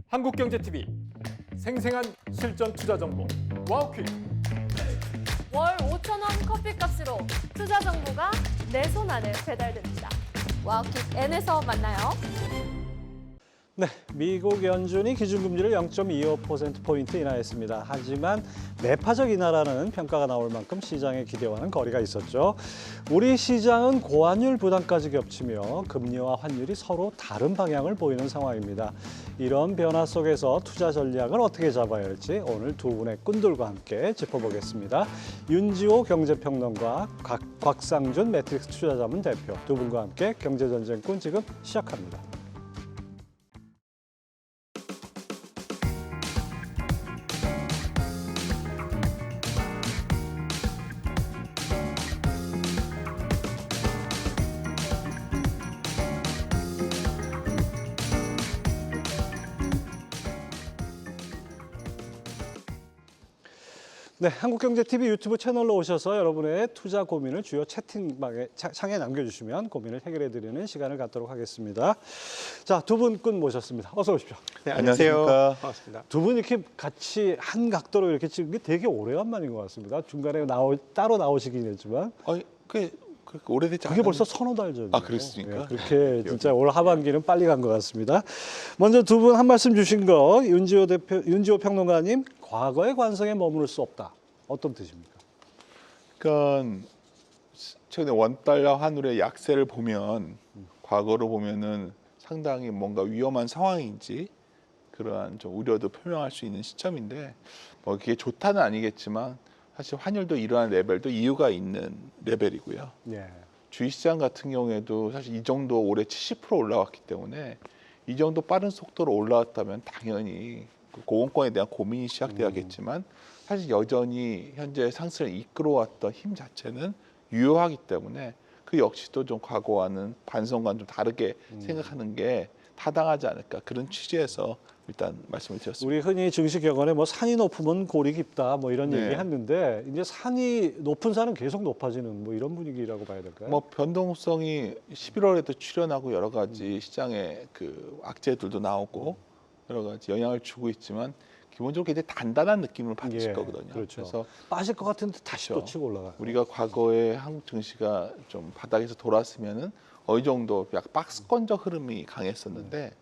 한국경제TV 생생한 실전 투자 정보 와우퀴. 월 5,000원 커피값으로 투자 정보가 내 손 안에 배달됩니다. 와우킥 N에서 만나요. 네, 미국 연준이 기준금리를 0.25%포인트 인하했습니다. 하지만 매파적 인하라는 평가가 나올 만큼 시장의 기대와는 거리가 있었죠. 우리 시장은 고환율 부담까지 겹치며 금리와 환율이 서로 다른 방향을 보이는 상황입니다. 이런 변화 속에서 투자 전략을 어떻게 잡아야 할지 오늘 두 분의 꾼들과 함께 짚어보겠습니다. 윤지호 경제평론가, 곽상준 매트릭스 투자자문 대표 두 분과 함께 경제전쟁꾼 지금 시작합니다. 네, 한국경제TV 유튜브 채널로 오셔서 여러분의 투자 고민을 주요 채팅방에 창에 남겨주시면 고민을 해결해드리는 시간을 갖도록 하겠습니다. 자, 두 분 꾼 모셨습니다. 어서 오십시오. 네, 안녕하세요. 반갑습니다. 두 분 이렇게 같이 한 각도로 이렇게 찍은 게 되게 오래간만인 것 같습니다. 중간에 따로 나오시긴 했지만 그게 오래됐지 그게 않았나요? 벌써 서너 달 전이에요. 아, 그랬습니까? 그렇게 진짜 올 하반기는 빨리 간 것 같습니다. 먼저 두 분 한 말씀 주신 거 윤지호 평론가님, 과거의 관성에 머무를 수 없다. 어떤 뜻입니까? 그러니까 최근에 원달러 환율의 약세를 보면 과거로 보면은 상당히 뭔가 위험한 상황인지 그러한 좀 우려도 표명할 수 있는 시점인데 뭐 그게 좋다는 아니겠지만 사실 환율도 이러한 레벨도 이유가 있는 레벨이고요. 예. 주식시장 같은 경우에도 사실 이 정도 올해 70% 올라왔기 때문에 이 정도 빠른 속도로 올라왔다면 당연히 그 고공권에 대한 고민이 시작돼야겠지만 사실 여전히 현재 상승을 이끌어왔던 힘 자체는 유효하기 때문에 그 역시도 좀 과거와는 관성과는 좀 다르게 생각하는 게 타당하지 않을까 그런 취지에서 일단 말씀을 드렸습니다. 우리 흔히 증시 격언에 뭐 산이 높으면 골이 깊다 뭐 이런 네. 얘기 했는데 이제 산이 높은 산은 계속 높아지는 뭐 이런 분위기라고 봐야 될까요? 뭐 변동성이 11월에도 출현하고 여러 가지 시장의 그 악재들도 나오고 여러 가지 영향을 주고 있지만 기본적으로 굉장히 단단한 느낌을 받으실 예, 거거든요. 그렇죠. 그래서 빠질 것 같은데 다시 또 그렇죠. 치고 올라가. 우리가 과거에 한국 증시가 좀 바닥에서 돌았으면은 어느 정도 약간 박스권적 흐름이 강했었는데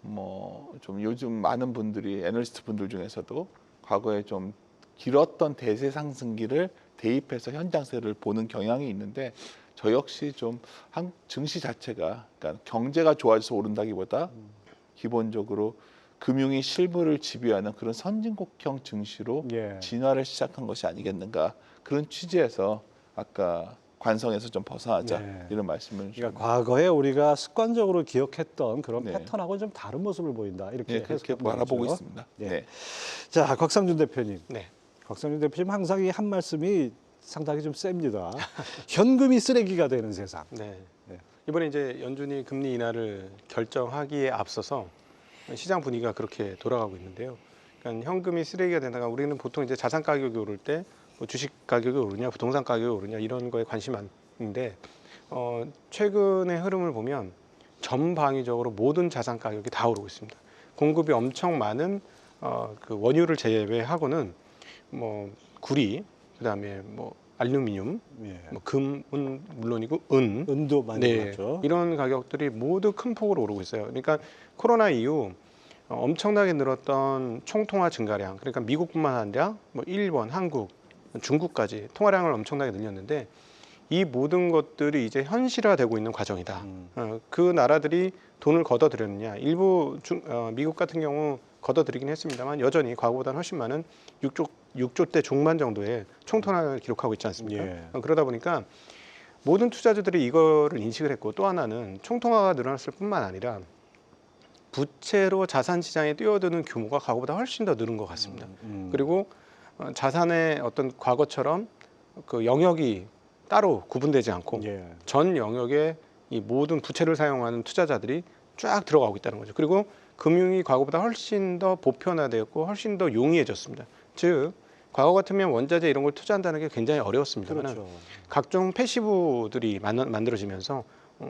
뭐 좀 요즘 많은 분들이 애널리스트 분들 중에서도 과거에 좀 길었던 대세 상승기를 대입해서 현장세를 보는 경향이 있는데 저 역시 좀 한국 증시 자체가 그러니까 경제가 좋아져서 오른다기보다 기본적으로 금융이 실물을 지배하는 그런 선진국형 증시로 예. 진화를 시작한 것이 아니겠는가 그런 취지에서 아까 관성에서 좀 벗어나자 네. 이런 말씀을 그러니까 과거에 우리가 습관적으로 기억했던 그런 네. 패턴하고는 좀 다른 모습을 보인다 이렇게 네, 그렇게 해석하는 바라보고 거죠. 있습니다. 네. 네. 자, 곽상준 대표님. 네. 곽상준 대표님 항상 이 한 말씀이 상당히 좀 셉니다. 현금이 쓰레기가 되는 세상. 네. 네. 이번에 이제 연준이 금리 인하를 결정하기에 앞서서 시장 분위기가 그렇게 돌아가고 있는데요. 그러니까 현금이 쓰레기가 된다가 우리는 보통 이제 자산 가격이 오를 때 뭐 주식 가격이 오르냐, 부동산 가격이 오르냐 이런 거에 관심이 많은데 최근의 흐름을 보면 전방위적으로 모든 자산 가격이 다 오르고 있습니다. 공급이 엄청 많은 그 원유를 제외하고는 뭐 구리, 그다음에 뭐 알루미늄, 예. 뭐 금은 물론이고 은, 은도 많이 네, 올랐죠. 이런 가격들이 모두 큰 폭으로 오르고 있어요. 그러니까 코로나 이후 엄청나게 늘었던 총통화 증가량, 그러니까 미국뿐만 아니라 뭐 일본, 한국, 중국까지 통화량을 엄청나게 늘렸는데 이 모든 것들이 이제 현실화되고 있는 과정이다. 그 나라들이 돈을 걷어들였느냐? 일부 미국 같은 경우 걷어들이긴 했습니다만 여전히 과거보다는 훨씬 많은 6조 대 중반 정도의 총통화를 기록하고 있지 않습니까? 예. 그러다 보니까 모든 투자자들이 이거를 인식을 했고 또 하나는 총통화가 늘어났을 뿐만 아니라 부채로 자산 시장에 뛰어드는 규모가 과거보다 훨씬 더 늘은 것 같습니다. 그리고 자산의 어떤 과거처럼 그 영역이 따로 구분되지 않고 예. 전 영역에 이 모든 부채를 사용하는 투자자들이 쫙 들어가고 있다는 거죠. 그리고 금융이 과거보다 훨씬 더 보편화되었고 훨씬 더 용이해졌습니다. 즉 과거 같으면 원자재 이런 걸 투자한다는 게 굉장히 어려웠습니다만 그렇죠. 각종 패시브들이 만들어지면서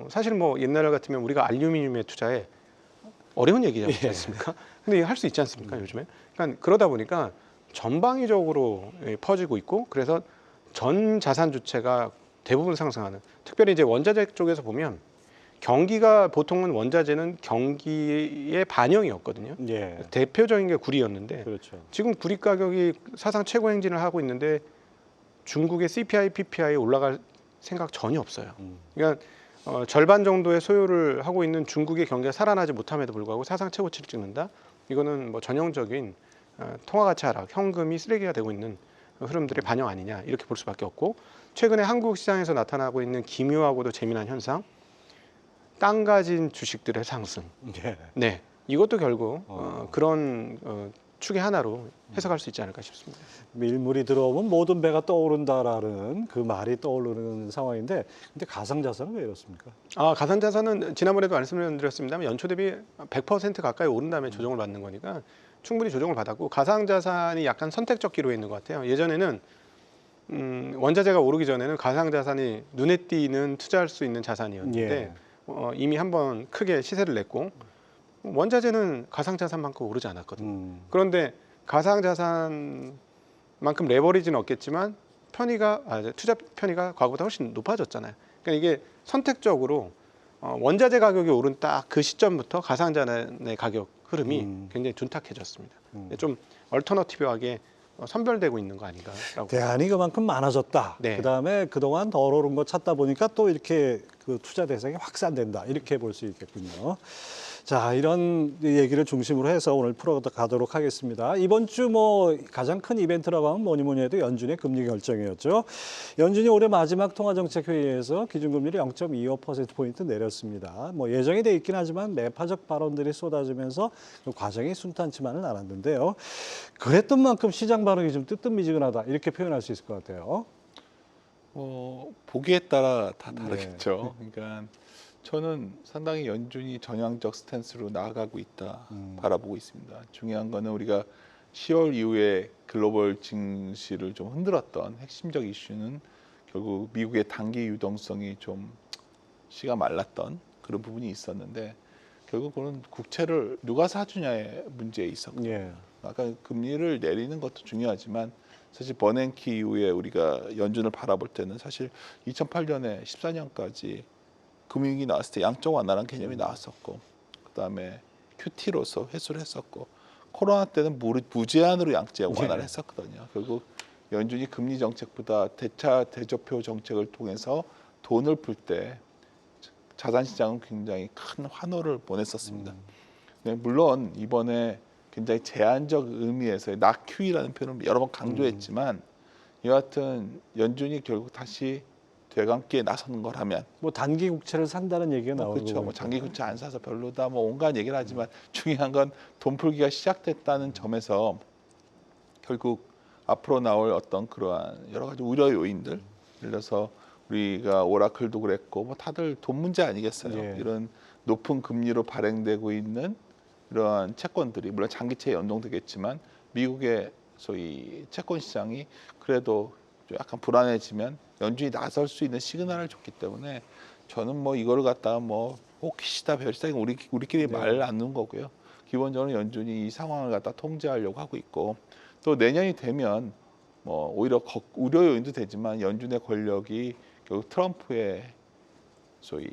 사실 뭐 옛날 같으면 우리가 알루미늄에 투자해 어려운 얘기지 않습니까? 근데 할 수 있지 않습니까, 요즘에? 그러니까 그러다 보니까 전방위적으로 퍼지고 있고, 그래서 전 자산 주체가 대부분 상승하는. 특별히 이제 원자재 쪽에서 보면 경기가 보통은 원자재는 경기의 반영이었거든요. 예. 대표적인 게 구리였는데 그렇죠. 지금 구리 가격이 사상 최고 행진을 하고 있는데 중국의 CPI, PPI 올라갈 생각 전혀 없어요. 그러니까 절반 정도의 소요를 하고 있는 중국의 경기가 살아나지 못함에도 불구하고 사상 최고치를 찍는다. 이거는 뭐 전형적인 통화 가치 하락, 현금이 쓰레기가 되고 있는 흐름들의 반영 아니냐 이렇게 볼 수밖에 없고, 최근에 한국 시장에서 나타나고 있는 기묘하고도 재미난 현상, 땅 가진 주식들의 상승. 예. 네, 이것도 결국 그런 축의 하나로 해석할 수 있지 않을까 싶습니다. 밀물이 들어오면 모든 배가 떠오른다라는 그 말이 떠오르는 상황인데, 근데 가상자산은 왜 이렇습니까? 가상자산은 지난번에도 말씀드렸습니다만 연초 대비 100% 가까이 오른 다음에 조정을 받는 거니까 충분히 조정을 받았고, 가상자산이 약간 선택적 기로에 있는 것 같아요. 예전에는 원자재가 오르기 전에는 가상자산이 눈에 띄는 투자할 수 있는 자산이었는데 이미 한번 크게 시세를 냈고, 원자재는 가상자산만큼 오르지 않았거든요. 그런데 가상자산만큼 레버리지는 없겠지만 투자 편의가 과거보다 훨씬 높아졌잖아요. 그러니까 이게 선택적으로 원자재 가격이 오른 딱 그 시점부터 가상자산의 가격 흐름이 굉장히 둔탁해졌습니다. 좀 얼터너티브하게 선별되고 있는 거 아닌가라고. 대안이 그만큼 많아졌다. 네. 그다음에 그동안 덜 오른 거 찾다 보니까 또 이렇게 그 투자 대상이 확산된다. 이렇게 볼 수 있겠군요. 자, 이런 얘기를 중심으로 해서 오늘 풀어가도록 하겠습니다. 이번 주 뭐 가장 큰 이벤트라고 하면 뭐니 해도 연준의 금리 결정이었죠. 연준이 올해 마지막 통화정책회의에서 기준금리를 0.25%포인트 내렸습니다. 뭐 예정이 돼 있긴 하지만 매파적 발언들이 쏟아지면서 그 과정이 순탄치만은 않았는데요. 그랬던 만큼 시장 반응이 좀 뜨뜻미지근하다. 이렇게 표현할 수 있을 것 같아요. 보기에 따라 다 다르겠죠. 그러니까 저는 상당히 연준이 전향적 스탠스로 나아가고 있다 바라보고 있습니다. 중요한 거는 우리가 10월 이후에 글로벌 증시를 좀 흔들었던 핵심적 이슈는 결국 미국의 단기 유동성이 좀 씨가 말랐던 그런 부분이 있었는데, 결국 그는 국채를 누가 사주냐의 문제에 있었고, 아까 금리를 내리는 것도 중요하지만 사실 버냉키 이후에 우리가 연준을 바라볼 때는 사실 2008년에 14년까지 금융위기 나왔을 때 양적 완화라는 개념이 나왔었고, 그다음에 QT로서 회수를 했었고, 코로나 때는 무제한으로 양적 완화를 했었거든요. 결국 연준이 금리 정책보다 대차 대조표 정책을 통해서 돈을 풀 때 자산 시장은 굉장히 큰 환호를 보냈었습니다. 네, 물론 이번에 굉장히 제한적 의미에서의 not QE라는 표현을 여러 번 강조했지만 여하튼 연준이 결국 다시 되감기에 나서는 거라면, 뭐 단기 국채를 산다는 얘기가 나오고, 그렇죠. 뭐 장기 국채 안 사서 별로다, 뭐 온갖 얘기를 하지만 중요한 건 돈 풀기가 시작됐다는 점에서 결국 앞으로 나올 어떤 그러한 여러 가지 우려 요인들, 예를 들어서 우리가 오라클도 그랬고 뭐 다들 돈 문제 아니겠어요. 이런 높은 금리로 발행되고 있는 이러한 채권들이 물론 장기채에 연동되겠지만 미국의 소위 채권 시장이 그래도 좀 약간 불안해지면 연준이 나설 수 있는 시그널을 줬기 때문에 저는 뭐 이거를 갖다가 뭐 혹시다 별시다 우리끼리 말 나누는 거고요. 기본적으로 연준이 이 상황을 갖다 통제하려고 하고 있고, 또 내년이 되면 뭐 오히려 우려 요인도 되지만 연준의 권력이 결국 트럼프의 소위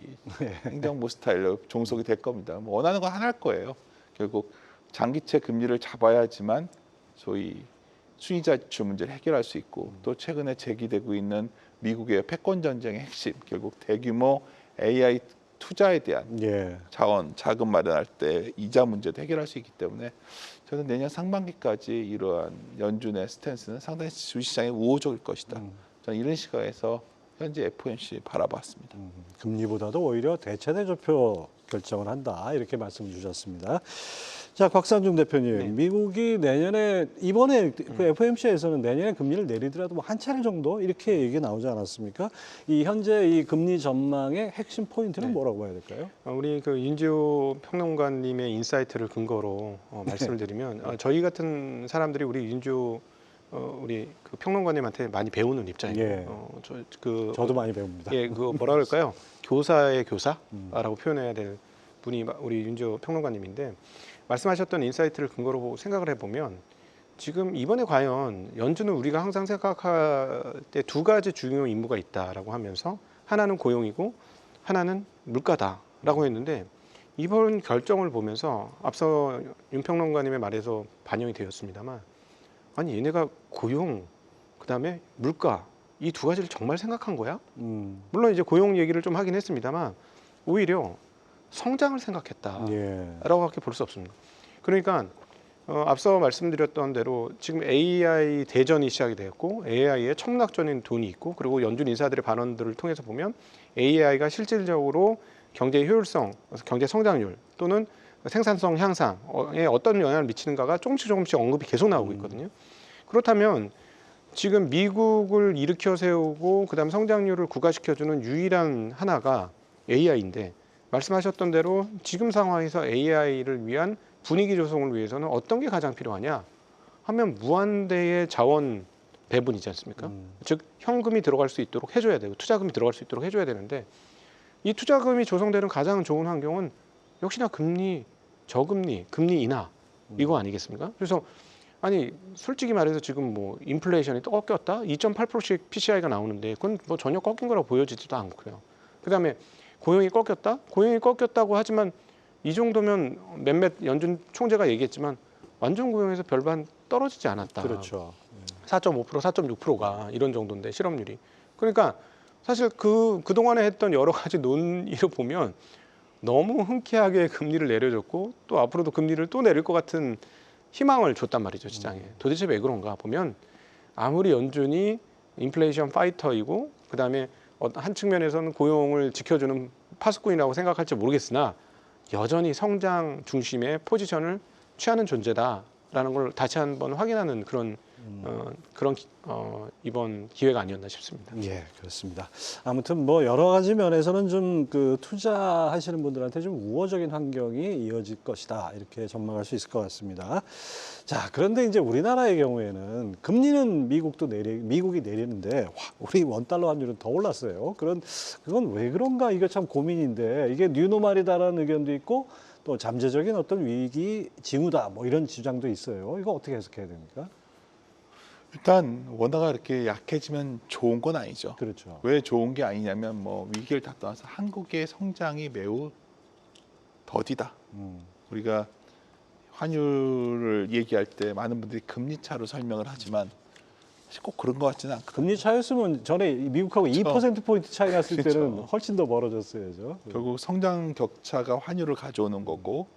행정부 스타일로 종속이 될 겁니다. 뭐 원하는 건 하나일 거예요. 결국 장기채 금리를 잡아야지만 소위 수의자 지출 문제를 해결할 수 있고, 또 최근에 제기되고 있는 미국의 패권 전쟁의 핵심, 결국 대규모 AI 투자에 대한 자금 마련할 때 이자 문제도 해결할 수 있기 때문에 저는 내년 상반기까지 이러한 연준의 스탠스는 상당히 주식시장에 우호적일 것이다. 저는 이런 시각에서 현재 FOMC 바라봤습니다. 금리보다도 오히려 대차 대조표 결정을 한다. 이렇게 말씀 주셨습니다. 자, 곽상중 대표님, 미국이 내년에 이번에 그 FOMC에서는 내년에 금리를 내리더라도 뭐 한 차례 정도 이렇게 얘기 나오지 않았습니까? 이 현재 이 금리 전망의 핵심 포인트는 뭐라고 봐야 될까요? 우리 그 윤지호 평론가님의 인사이트를 근거로 말씀을 드리면 저희 같은 사람들이 우리 윤지호 우리 그 평론가님한테 많이 배우는 입장이에요. 저도 많이 배웁니다. 그거 뭐라 그럴까요? 교사의 교사라고 표현해야 될 분이 우리 윤지호 평론가님인데 말씀하셨던 인사이트를 근거로 생각을 해보면 지금 이번에 과연 연준은 우리가 항상 생각할 때 두 가지 중요 임무가 있다라고 하면서 하나는 고용이고 하나는 물가다라고 했는데 이번 결정을 보면서 앞서 윤 평론가님의 말에서 반영이 되었습니다만 아니 얘네가 고용 그다음에 물가 이 두 가지를 정말 생각한 거야? 물론 이제 고용 얘기를 좀 하긴 했습니다만 오히려 성장을 생각했다라고 예. 밖에 볼 수 없습니다. 그러니까 앞서 말씀드렸던 대로 지금 AI 대전이 시작이 되었고 AI에 천문학적인 돈이 있고 그리고 연준 인사들의 발언들을 통해서 보면 AI가 실질적으로 경제 효율성, 경제 성장률 또는 생산성 향상에 어떤 영향을 미치는가가 조금씩 언급이 계속 나오고 있거든요. 그렇다면 지금 미국을 일으켜 세우고 그다음 성장률을 구가시켜주는 유일한 하나가 AI인데 말씀하셨던 대로 지금 상황에서 AI를 위한 분위기 조성을 위해서는 어떤 게 가장 필요하냐 하면 무한대의 자원 배분이지 않습니까? 즉 현금이 들어갈 수 있도록 해줘야 되고 투자금이 들어갈 수 있도록 해줘야 되는데 이 투자금이 조성되는 가장 좋은 환경은 역시나 금리, 저금리, 금리 인하 이거 아니겠습니까? 그래서 아니 솔직히 말해서 지금 뭐 인플레이션이 또 꺾였다 2.8%씩 PCI가 나오는데 그건 뭐 전혀 꺾인 거라고 보여지지도 않고요. 그다음에 고용이 꺾였다? 고용이 꺾였다고 하지만 이 정도면 몇몇 연준 총재가 얘기했지만 완전 고용에서 별반 떨어지지 않았다. 그렇죠. 4.5%, 4.6%가 이런 정도인데 실업률이. 그러니까 사실 그동안에 했던 여러 가지 논의를 보면 너무 흔쾌하게 금리를 내려줬고 또 앞으로도 금리를 또 내릴 것 같은 희망을 줬단 말이죠, 시장에. 도대체 왜 그런가 보면 아무리 연준이 인플레이션 파이터이고 그다음에 한 측면에서는 고용을 지켜주는 파수꾼이라고 생각할지 모르겠으나 여전히 성장 중심의 포지션을 취하는 존재다라는 걸 다시 한번 확인하는 그런 이번 기회가 아니었나 싶습니다. 예, 그렇습니다. 아무튼 뭐 여러 가지 면에서는 좀 그 투자하시는 분들한테 좀 우호적인 환경이 이어질 것이다 이렇게 전망할 수 있을 것 같습니다. 자, 그런데 이제 우리나라의 경우에는 금리는 미국이 내리는데 우리 원달러 환율은 더 올랐어요. 그건 왜 그런가 이게 참 고민인데 이게 뉴노멀이다라는 의견도 있고 또 잠재적인 어떤 위기 징후다 뭐 이런 주장도 있어요. 이거 어떻게 해석해야 됩니까? 일단 원화가 이렇게 약해지면 좋은 건 아니죠. 그렇죠. 왜 좋은 게 아니냐면 뭐 위기를 다 떠나서 한국의 성장이 매우 더디다. 우리가 환율을 얘기할 때 많은 분들이 금리 차로 설명을 하지만 사실 꼭 그런 것 같지는 않거든요. 금리 차였으면 전에 미국하고 그렇죠. 2%포인트 차이 났을 그렇죠. 때는 훨씬 더 멀어졌어야죠. 결국 성장 격차가 환율을 가져오는 거고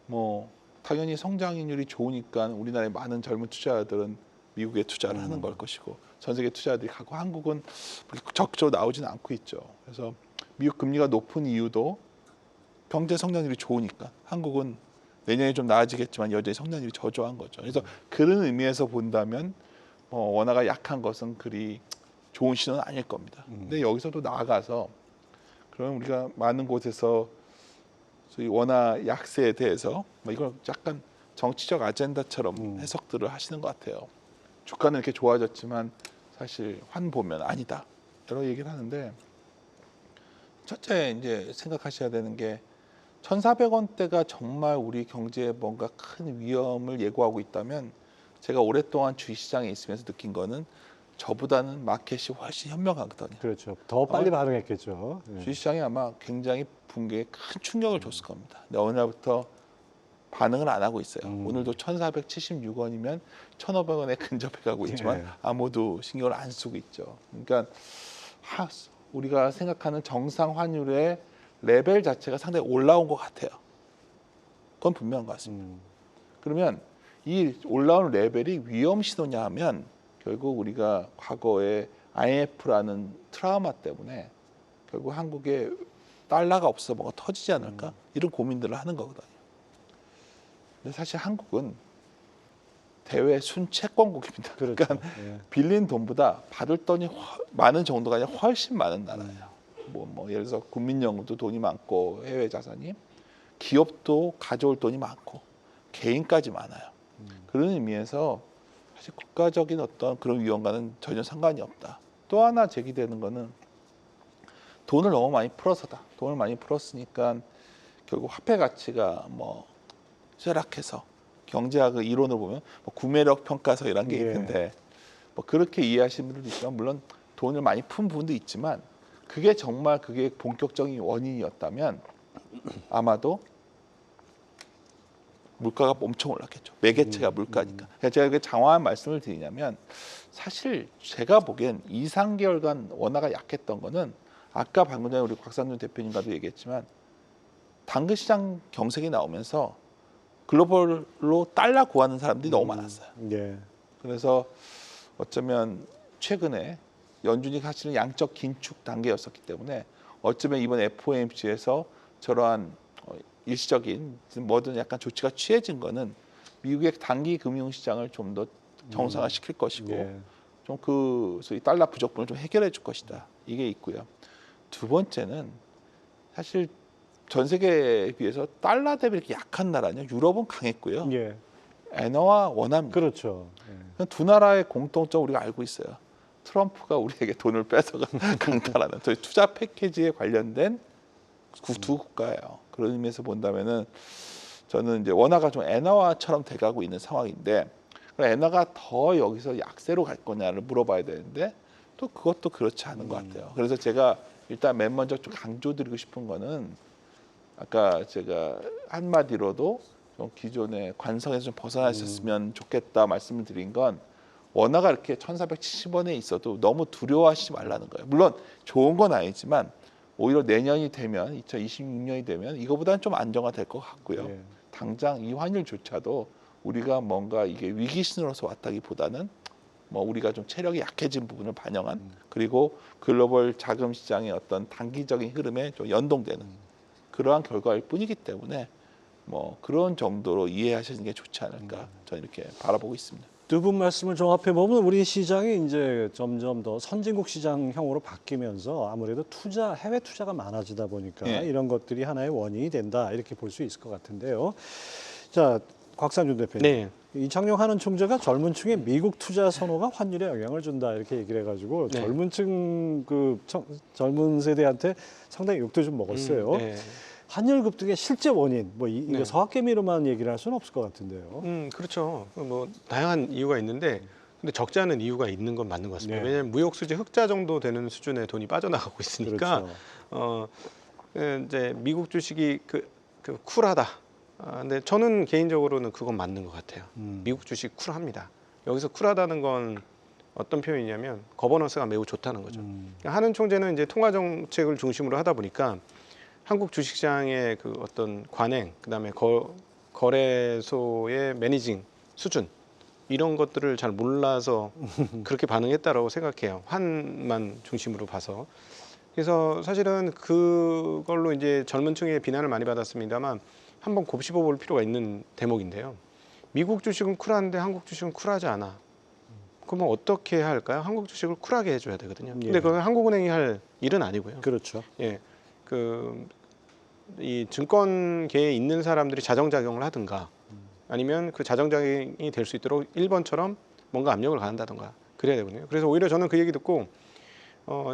뭐 당연히 성장률이 좋으니까 우리나라의 많은 젊은 투자자들은 미국에 투자를 하는 걸 것이고 전 세계 투자자들이 가고 한국은 적극적으로 나오지는 않고 있죠. 그래서 미국 금리가 높은 이유도 경제 성장률이 좋으니까 한국은 내년에 좀 나아지겠지만 여전히 성장률이 저조한 거죠. 그래서 그런 의미에서 본다면 원화가 약한 것은 그리 좋은 신호는 아닐 겁니다. 근데 여기서도 나아가서 그럼 우리가 많은 곳에서 소위 원화 약세에 대해서 이걸 약간 정치적 아젠다처럼 해석들을 하시는 것 같아요. 주가는 이렇게 좋아졌지만 사실 환 보면 아니다. 여러 얘기를 하는데 첫째 이제 생각하셔야 되는 게 1,400원대가 정말 우리 경제에 뭔가 큰 위험을 예고하고 있다면 제가 오랫동안 주식시장에 있으면서 느낀 거는 저보다는 마켓이 훨씬 현명하거든요. 그렇죠. 더 빨리 반응했겠죠. 예. 주식시장이 아마 굉장히 붕괴에 큰 충격을 줬을 겁니다. 근데 어느 날부터 반응을 안 하고 있어요. 오늘도 1,476원이면 1,500원에 근접해 가고 있지만 예. 아무도 신경을 안 쓰고 있죠. 그러니까 우리가 생각하는 정상 환율의 레벨 자체가 상당히 올라온 것 같아요. 그건 분명한 것 같습니다. 그러면 이 올라온 레벨이 위험 신호냐 하면 결국 우리가 과거에 IMF라는 트라우마 때문에 결국 한국에 달러가 없어서 뭐가 터지지 않을까 이런 고민들을 하는 거거든요. 근데 사실 한국은 대외 순채권국입니다. 그렇죠. 그러니까 예. 빌린 돈보다 받을 돈이 많은 정도가 아니라 훨씬 많은 나라예요. 뭐 예를 들어서 국민연금도 돈이 많고 해외 자산이 기업도 가져올 돈이 많고 개인까지 많아요. 그런 의미에서 사실 국가적인 어떤 그런 위험과는 전혀 상관이 없다. 또 하나 제기되는 거는 돈을 너무 많이 풀어서다. 돈을 많이 풀었으니까 결국 화폐 가치가 뭐 쇠락해서 경제학의 이론을 보면 뭐 구매력 평가서 이런 게 예. 있는데 뭐 그렇게 이해하시는 분들도 있지만 물론 돈을 많이 푼 부분도 있지만 그게 정말 그게 본격적인 원인이었다면 아마도 물가가 엄청 올랐겠죠. 매개체가 물가니까. 그래서 제가 그 장황한 말씀을 드리냐면 사실 제가 보기엔 2, 3개월간 원화가 약했던 거는 아까 방금 전에 우리 곽상준 대표님과도 얘기했지만 당근 시장 경색이 나오면서 글로벌로 달러 구하는 사람들이 너무 많았어요. 예. 그래서 어쩌면 최근에 연준이 사실은 양적 긴축 단계였었기 때문에 어쩌면 이번 FOMC에서 저러한 일시적인 뭐든 약간 조치가 취해진 거는 미국의 단기 금융 시장을 좀 더 정상화시킬 것이고 예. 좀 그 소위 달러 부족분을 좀 해결해 줄 것이다. 이게 있고요. 두 번째는 사실 전 세계에 비해서 달러 대비 이렇게 약한 나라는 유럽은 강했고요. 예. 엔화와 원화입니다. 그렇죠. 예. 두 나라의 공통점 우리가 알고 있어요. 트럼프가 우리에게 돈을 뺏어가 강탈하는 저희 투자 패키지에 관련된 두 국가예요. 그런 의미에서 본다면은 저는 이제 원화가 좀 엔화화처럼 돼가고 있는 상황인데 엔화가 더 여기서 약세로 갈 거냐를 물어봐야 되는데 또 그것도 그렇지 않은 것 같아요. 그래서 제가 일단 맨 먼저 좀 강조드리고 싶은 거는 아까 제가 한마디로도 좀 기존의 관성에서 좀 벗어나 있었으면 좋겠다 말씀을 드린 건 원화가 이렇게 1,470원에 있어도 너무 두려워하시지 말라는 거예요. 물론 좋은 건 아니지만 오히려 내년이 되면 2026년이 되면 이거보다는 좀 안정화될 것 같고요. 예. 당장 이 환율조차도 우리가 뭔가 이게 위기 신호로서 왔다기보다는 뭐 우리가 좀 체력이 약해진 부분을 반영한 그리고 글로벌 자금 시장의 어떤 단기적인 흐름에 좀 연동되는 그러한 결과일 뿐이기 때문에 뭐 그런 정도로 이해하시는 게 좋지 않을까 저는 이렇게 바라보고 있습니다. 두 분 말씀을 종합해 보면 우리 시장이 이제 점점 더 선진국 시장형으로 바뀌면서 아무래도 해외 투자가 많아지다 보니까 예. 이런 것들이 하나의 원인이 된다 이렇게 볼 수 있을 것 같은데요. 자, 곽상준 대표님. 네. 이창용 하는 총재가 젊은 층의 미국 투자 선호가 환율에 영향을 준다 이렇게 얘기를 해가지고 네. 젊은 층 젊은 세대한테 상당히 욕도 좀 먹었어요. 네. 환율 급등의 실제 원인 이거 네. 서학개미로만 얘기를 할 수는 없을 것 같은데요. 그렇죠. 뭐 다양한 이유가 있는데 근데 적지 않은 이유가 있는 건 맞는 것 같습니다. 네. 왜냐하면 무역 수지 흑자 정도 되는 수준의 돈이 빠져나가고 있으니까 그렇죠. 이제 미국 주식이 그 쿨하다. 근데 저는 개인적으로는 그건 맞는 것 같아요. 미국 주식 쿨합니다. 여기서 쿨하다는 건 어떤 표현이냐면 거버넌스가 매우 좋다는 거죠. 그러니까 하는 총재는 이제 통화 정책을 중심으로 하다 보니까 한국 주식시장의 그 어떤 관행, 그다음에 거래소의 매니징 수준 이런 것들을 잘 몰라서 그렇게 반응했다라고 생각해요. 환만 중심으로 봐서. 그래서 사실은 그걸로 이제 젊은 층의 비난을 많이 받았습니다만 한번 곱씹어 볼 필요가 있는 대목인데요. 미국 주식은 쿨한데 한국 주식은 쿨하지 않아. 그러면 어떻게 해야 할까요? 한국 주식을 쿨하게 해줘야 되거든요. 근데 예. 그건 한국은행이 할 일은 아니고요. 그렇죠. 예, 이 증권계에 있는 사람들이 자정작용을 하든가 아니면 그 자정작용이 될 수 있도록 1번처럼 뭔가 압력을 가한다든가 그래야 되거든요. 그래서 오히려 저는 그 얘기 듣고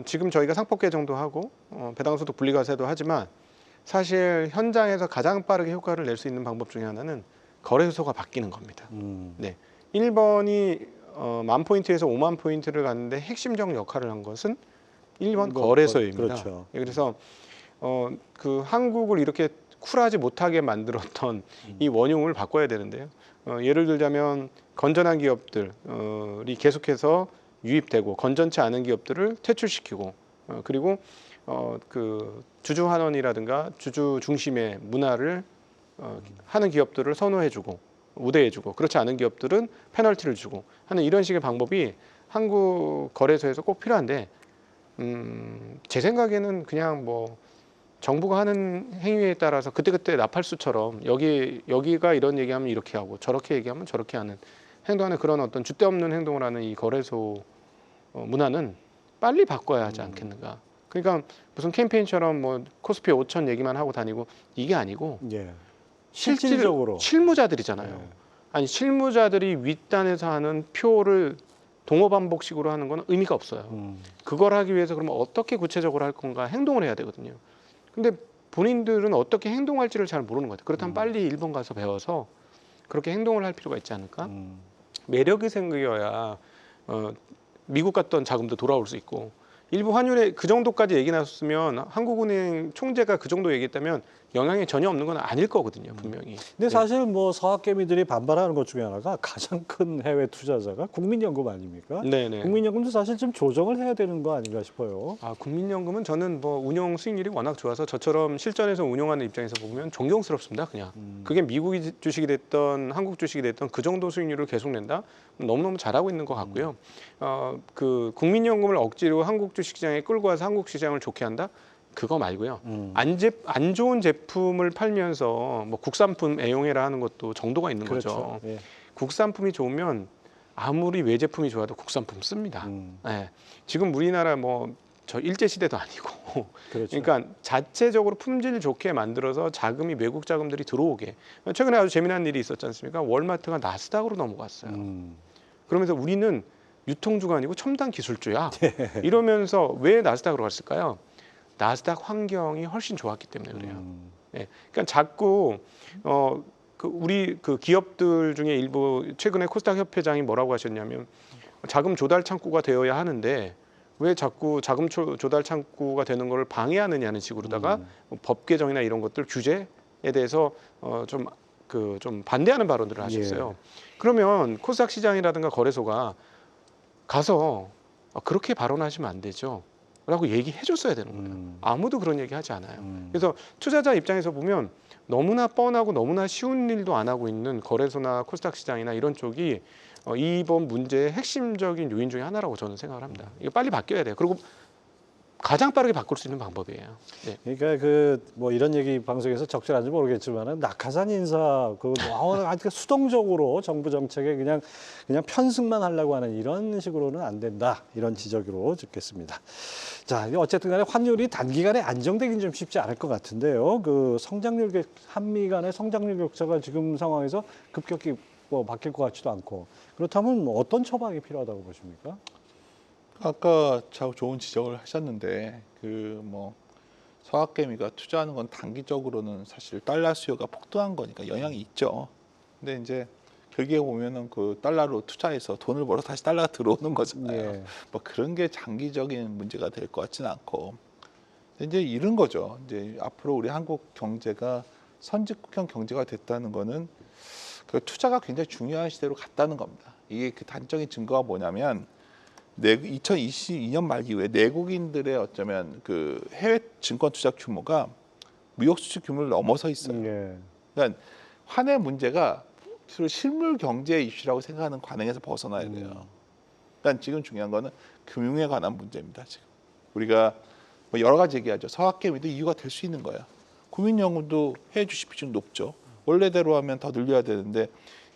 지금 저희가 상법계 정도 하고 배당소득 분리과세도 하지만 사실 현장에서 가장 빠르게 효과를 낼 수 있는 방법 중에 하나는 거래소가 바뀌는 겁니다. 네, 1번이 10,000포인트에서 50,000포인트를 갔는데 핵심적 역할을 한 것은 1번 거래소입니다. 그렇죠. 그래서 그 한국을 이렇게 쿨하지 못하게 만들었던 이 원흉을 바꿔야 되는데요. 예를 들자면 건전한 기업들이 계속해서 유입되고 건전치 않은 기업들을 퇴출시키고 그리고 그 주주 환원이라든가 주주 중심의 문화를 하는 기업들을 선호해주고 우대해주고 그렇지 않은 기업들은 페널티를 주고 하는 이런 식의 방법이 한국 거래소에서 꼭 필요한데 제 생각에는 그냥 뭐 정부가 하는 행위에 따라서 그때그때 나팔수처럼 여기가 이런 얘기하면 이렇게 하고 저렇게 얘기하면 저렇게 하는 행동하는 그런 어떤 줏대 없는 행동을 하는 이 거래소 문화는 빨리 바꿔야 하지 않겠는가. 그러니까 무슨 캠페인처럼 뭐 코스피 5천 얘기만 하고 다니고 이게 아니고 예. 실질적으로 실질적으로 실무자들이잖아요. 네. 아니 실무자들이 윗단에서 하는 표를 동호 반복식으로 하는 건 의미가 없어요. 그걸 하기 위해서 그러면 어떻게 구체적으로 할 건가 행동을 해야 되거든요. 근데 본인들은 어떻게 행동할지를 잘 모르는 것 같아요. 그렇다면 빨리 일본 가서 배워서 그렇게 행동을 할 필요가 있지 않을까? 매력이 생겨야 미국 갔던 자금도 돌아올 수 있고, 일부 환율에 그 정도까지 얘기 나왔으면 한국은행 총재가 그 정도 얘기했다면 영향이 전혀 없는 건 아닐 거거든요, 분명히. 근데 사실 뭐 서학개미들이 반발하는 것 중에 하나가 가장 큰 해외 투자자가 국민연금 아닙니까? 네네. 국민연금도 사실 좀 조정을 해야 되는 거 아닌가 싶어요. 국민연금은 저는 뭐 운용 수익률이 워낙 좋아서 저처럼 실전에서 운용하는 입장에서 보면 존경스럽습니다, 그냥. 그게 미국 주식이 됐던 한국 주식이 됐던 그 정도 수익률을 계속 낸다? 너무너무 잘하고 있는 것 같고요. 그 국민연금을 억지로 한국 주식시장에 끌고 와서 한국 시장을 좋게 한다? 그거 말고요. 안 좋은 제품을 팔면서 뭐 국산품 애용해라 하는 것도 정도가 있는 그렇죠. 거죠. 예. 국산품이 좋으면 아무리 외제품이 좋아도 국산품 씁니다. 예. 지금 우리나라 뭐 저 일제 시대도 아니고, 그렇죠. 그러니까 자체적으로 품질 좋게 만들어서 자금이 외국 자금들이 들어오게. 최근에 아주 재미난 일이 있었지 않습니까? 월마트가 나스닥으로 넘어갔어요. 그러면서 우리는 유통주가 아니고 첨단 기술주야. 이러면서 왜 나스닥으로 갔을까요? 나스닥 환경이 훨씬 좋았기 때문에 그래요. 예. 그러니까 자꾸 우리 그 기업들 중에 일부 최근에 코스닥 협회장이 뭐라고 하셨냐면 자금 조달 창구가 되어야 하는데 왜 자꾸 자금 조달 창구가 되는 걸 방해하느냐는 식으로다가 법 개정이나 이런 것들 규제에 대해서 좀 반대하는 발언들을 하셨어요. 그러면 코스닥 시장이라든가 거래소가 가서 그렇게 발언하시면 안 되죠 라고 얘기해 줬어야 되는 거예요. 아무도 그런 얘기 하지 않아요. 그래서 투자자 입장에서 보면 너무나 뻔하고 너무나 쉬운 일도 안 하고 있는 거래소나 코스닥 시장이나 이런 쪽이 이번 문제의 핵심적인 요인 중에 하나라고 저는 생각을 합니다. 이거 빨리 바뀌어야 돼요. 그리고 가장 빠르게 바꿀 수 있는 방법이에요. 네. 그러니까 그 뭐 이런 얘기 방송에서 적절한지 모르겠지만은 낙하산 인사 아주 수동적으로 정부 정책에 그냥 편승만 하려고 하는 이런 식으로는 안 된다, 이런 지적으로 듣겠습니다. 자, 어쨌든간에 환율이 단기간에 안정되긴 좀 쉽지 않을 것 같은데요. 그 한미 간의 성장률 격차가 지금 상황에서 급격히 뭐 바뀔 것 같지도 않고, 그렇다면 뭐 어떤 처방이 필요하다고 보십니까? 아까 참 좋은 지적을 하셨는데 그 뭐 서학개미가 투자하는 건 단기적으로는 사실 달러 수요가 폭등한 거니까 영향이 있죠. 근데 이제 결국에 보면은 그 달러로 투자해서 돈을 벌어 다시 달러가 들어오는 거잖아요. 예. 뭐 그런 게 장기적인 문제가 될 것 같지는 않고, 근데 이제 이런 거죠. 이제 앞으로 우리 한국 경제가 선진국형 경제가 됐다는 거는 그 투자가 굉장히 중요한 시대로 갔다는 겁니다. 이게 그 단적인 증거가 뭐냐면 2022년 말 이후에 내국인들의 어쩌면 그 해외 증권 투자 규모가 무역 수출 규모를 넘어서 있어요. 예. 그러니까 환의 문제가 주로 실물 경제 이슈라고 생각하는 관행에서 벗어나야 돼요. 그러니까 지금 중요한 거는 금융에 관한 문제입니다. 지금 우리가 뭐 여러 가지 얘기하죠. 서학개미도 이유가 될 수 있는 거예요. 국민연금도 해외 주식 비중 높죠. 원래대로 하면 더 늘려야 되는데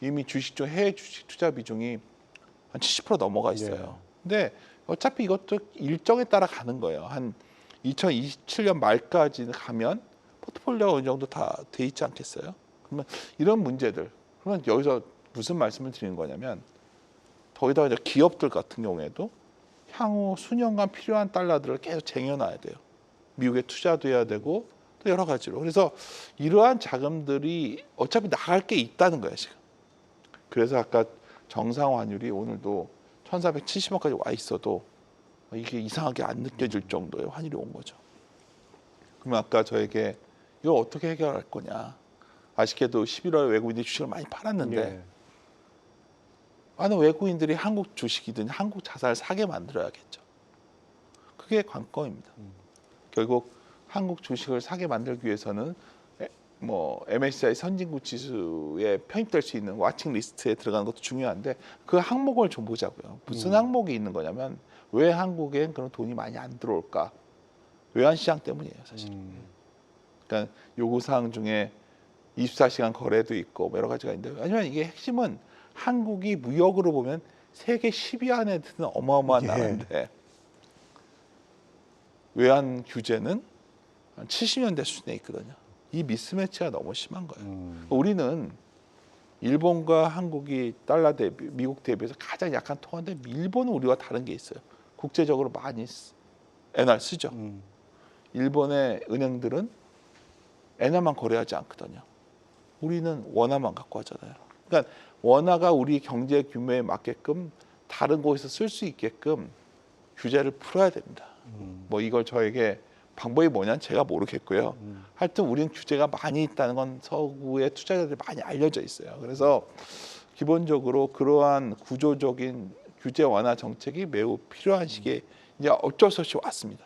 이미 주식 중 해외 주식 투자 비중이 한 70% 넘어가 있어요. 근데 어차피 이것도 일정에 따라 가는 거예요. 한 2027년 말까지 가면 포트폴리오가 어느 정도 다 돼 있지 않겠어요? 그러면 이런 문제들, 그러면 여기서 무슨 말씀을 드리는 거냐면 거기다가 이제 기업들 같은 경우에도 향후 수년간 필요한 달러들을 계속 쟁여놔야 돼요. 미국에 투자도 해야 되고 또 여러 가지로. 그래서 이러한 자금들이 어차피 나갈 게 있다는 거예요, 지금. 그래서 아까 정상 환율이 오늘도 1470원까지 와 있어도 이게 이상하게 안 느껴질 정도의 환율이 온 거죠. 그러면 아까 저에게 이걸 어떻게 해결할 거냐. 아쉽게도 11월에 외국인들이 주식을 많이 팔았는데 많은 외국인들이 한국 주식이든 한국 자산을 사게 만들어야겠죠. 그게 관건입니다. 결국 한국 주식을 사게 만들기 위해서는 뭐 MSCI 선진국 지수에 편입될 수 있는 와칭 리스트에 들어가는 것도 중요한데 그 항목을 좀 보자고요. 무슨 항목이 있는 거냐면 왜 한국엔 그런 돈이 많이 안 들어올까? 외환시장 때문이에요, 사실. 그러니까 요구사항 중에 24시간 거래도 있고 여러 가지가 있는데, 하지만 이게 핵심은 한국이 무역으로 보면 세계 10위 안에 드는 어마어마한 나라인데 외환 규제는 한 70년대 수준에 있거든요. 이 미스매치가 너무 심한 거예요. 우리는 일본과 한국이 달러 대비, 미국 대비해서 가장 약한 통화인데 일본은 우리와 다른 게 있어요. 국제적으로 많이 엔화를 쓰죠. 일본의 은행들은 엔화만 거래하지 않거든요. 우리는 원화만 갖고 하잖아요. 그러니까 원화가 우리 경제 규모에 맞게끔 다른 곳에서 쓸 수 있게끔 규제를 풀어야 됩니다. 뭐 이걸 저에게 방법이 뭐냐는 제가 모르겠고요. 하여튼 우리는 규제가 많이 있다는 건 서구의 투자자들이 많이 알려져 있어요. 그래서 기본적으로 그러한 구조적인 규제 완화 정책이 매우 필요한 시기에 이제 어쩔 수 없이 왔습니다.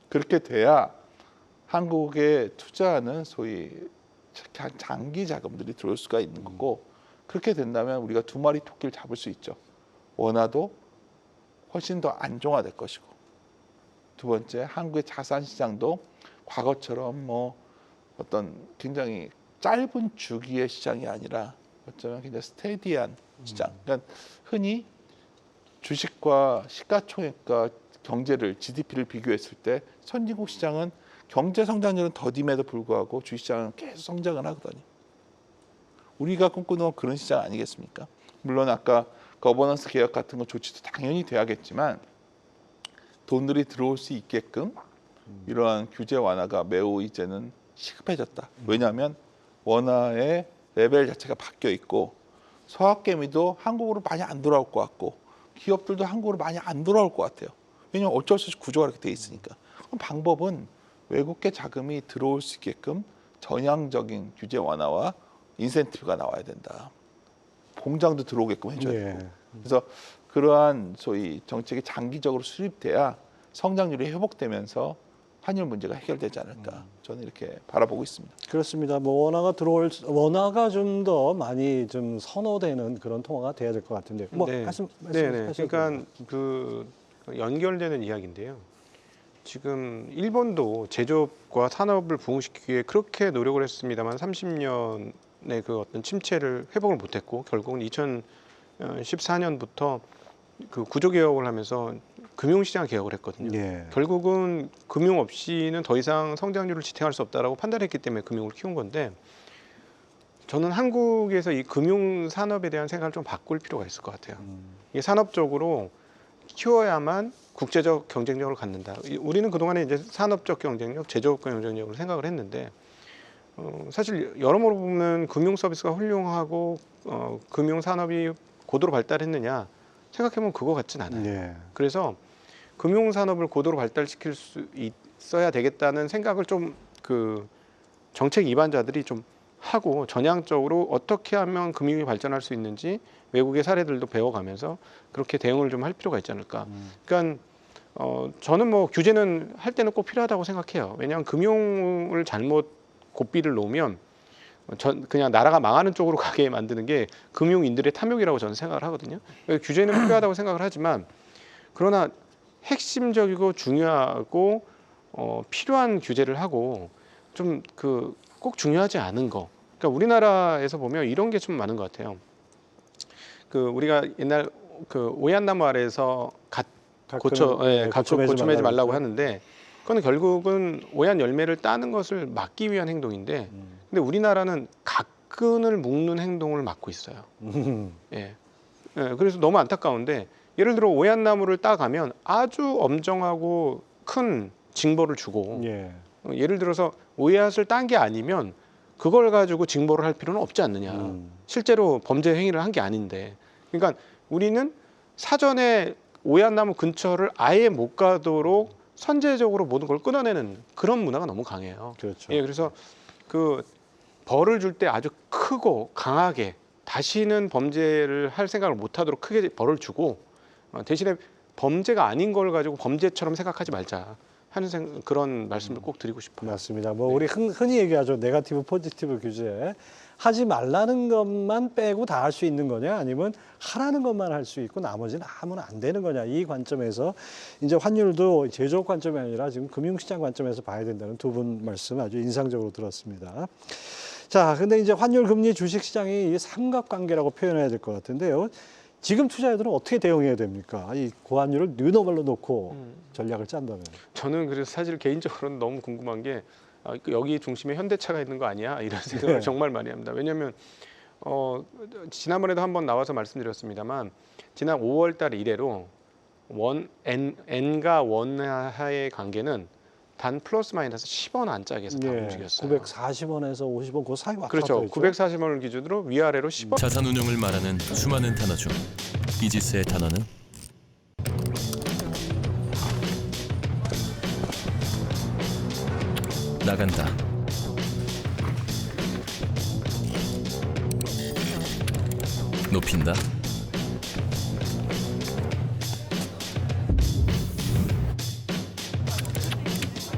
그렇게 돼야 한국에 투자하는 소위 장기 자금들이 들어올 수가 있는 거고, 그렇게 된다면 우리가 두 마리 토끼를 잡을 수 있죠. 원화도 훨씬 더 안정화될 것이고, 두 번째 한국의 자산 시장도 과거처럼 뭐 어떤 굉장히 짧은 주기의 시장이 아니라 어쩌면 굉장히 스테디한 시장. 그러니까 흔히 주식과 시가총액과 경제를 GDP를 비교했을 때 선진국 시장은 경제 성장률은 더딤에도 불구하고 주식시장은 계속 성장을 하거든요. 우리가 꿈꾸는 건 그런 시장 아니겠습니까? 물론 아까 거버넌스 개혁 같은 거 조치도 당연히 돼야겠지만 돈들이 들어올 수 있게끔 이러한 규제 완화가 매우 이제는 시급해졌다. 왜냐하면 원화의 레벨 자체가 바뀌어 있고 서학개미도 한국으로 많이 안 돌아올 것 같고 기업들도 한국으로 많이 안 돌아올 것 같아요. 왜냐하면 어쩔 수 없이 구조가 이렇게 돼 있으니까. 그럼 방법은 외국계 자금이 들어올 수 있게끔 전향적인 규제 완화와 인센티브가 나와야 된다. 공장도 들어오게끔 해줘야 되고. 그래서 그러한 소위 정책이 장기적으로 수립돼야 성장률이 회복되면서 환율 문제가 해결되지 않을까. 저는 이렇게 바라보고 있습니다. 그렇습니다. 뭐 원화가 좀 더 많이 좀 선호되는 그런 통화가 돼야 될 것 같은데. 뭐 네. 말씀하셔도 그러니까 그 연결되는 이야기인데요. 지금 일본도 제조업과 산업을 부흥시키기 위해 그렇게 노력을 했습니다만 30년의 그 어떤 침체를 회복을 못했고 결국은 2014년부터 그 구조개혁을 하면서 금융시장 개혁을 했거든요. 예. 결국은 금융 없이는 더 이상 성장률을 지탱할 수 없다라고 판단했기 때문에 금융을 키운 건데 저는 한국에서 이 금융 산업에 대한 생각을 좀 바꿀 필요가 있을 것 같아요. 이게 산업적으로 키워야만 국제적 경쟁력을 갖는다. 우리는 그동안에 이제 산업적 경쟁력, 제조업 경쟁력을 생각을 했는데 사실 여러모로 보면 금융 서비스가 훌륭하고 금융 산업이 고도로 발달했느냐 생각해보면 그거 같진 않아요. 예. 그래서 금융 산업을 고도로 발달시킬 수 있어야 되겠다는 생각을 좀 그 정책 입안자들이 좀 하고 전향적으로 어떻게 하면 금융이 발전할 수 있는지 외국의 사례들도 배워가면서 그렇게 대응을 좀 할 필요가 있지 않을까. 그러니까 저는 뭐 규제는 할 때는 꼭 필요하다고 생각해요. 왜냐하면 금융을 잘못 고삐를 놓으면 그냥 나라가 망하는 쪽으로 가게 만드는 게 금융인들의 탐욕이라고 저는 생각을 하거든요. 규제는 필요하다고 생각을 하지만 그러나 핵심적이고 중요하고 필요한 규제를 하고 좀 그 꼭 중요하지 않은 거. 그러니까 우리나라에서 보면 이런 게 좀 많은 것 같아요. 그 우리가 옛날 그 오얏나무 아래에서 갓 고쳐매지 말라고 하는데 그건 결국은 오얏 열매를 따는 것을 막기 위한 행동인데 근데 우리나라는 갓근을 묶는 행동을 막고 있어요. 예. 그래서 너무 안타까운데 예를 들어 오얏나무를 따가면 아주 엄정하고 큰 징벌을 주고 예를 들어서 오얏을 딴 게 아니면 그걸 가지고 징벌을 할 필요는 없지 않느냐. 실제로 범죄 행위를 한 게 아닌데. 그러니까 우리는 사전에 오얏나무 근처를 아예 못 가도록 선제적으로 모든 걸 끊어내는 그런 문화가 너무 강해요. 그렇죠. 예, 그래서 그 벌을 줄 때 아주 크고 강하게 다시는 범죄를 할 생각을 못하도록 크게 벌을 주고 대신에 범죄가 아닌 걸 가지고 범죄처럼 생각하지 말자 하는 그런 말씀을 꼭 드리고 싶어요. 맞습니다. 뭐 우리 흔히 얘기하죠. 네거티브 포지티브 규제. 하지 말라는 것만 빼고 다 할 수 있는 거냐 아니면 하라는 것만 할 수 있고 나머지는 하면 안 되는 거냐 이 관점에서 이제 환율도 제조업 관점이 아니라 지금 금융시장 관점에서 봐야 된다는 두 분 말씀 아주 인상적으로 들었습니다. 자, 근데 이제 환율, 금리, 주식시장이 삼각관계라고 표현해야 될 것 같은데요. 지금 투자자들은 어떻게 대응해야 됩니까? 이 고환율을 뉴노멀로 놓고 전략을 짠다면. 저는 그래서 사실 개인적으로는 너무 궁금한 게 여기 중심에 현대차가 있는 거 아니야? 이런 생각을 정말 많이 합니다. 왜냐하면 지난번에도 한번 나와서 말씀드렸습니다만 지난 5월 달 이래로 엔과 원화의 관계는 단 플러스 마이너스 10원 안짝에서 다 움직였어요. 940원에서 50원 그 사이 왔다 그렇죠. 갔다 했죠. 940원을 기준으로 위아래로 10원. 자산운용을 말하는 수많은 단어 중 이지스의 단어는 나간다, 높인다,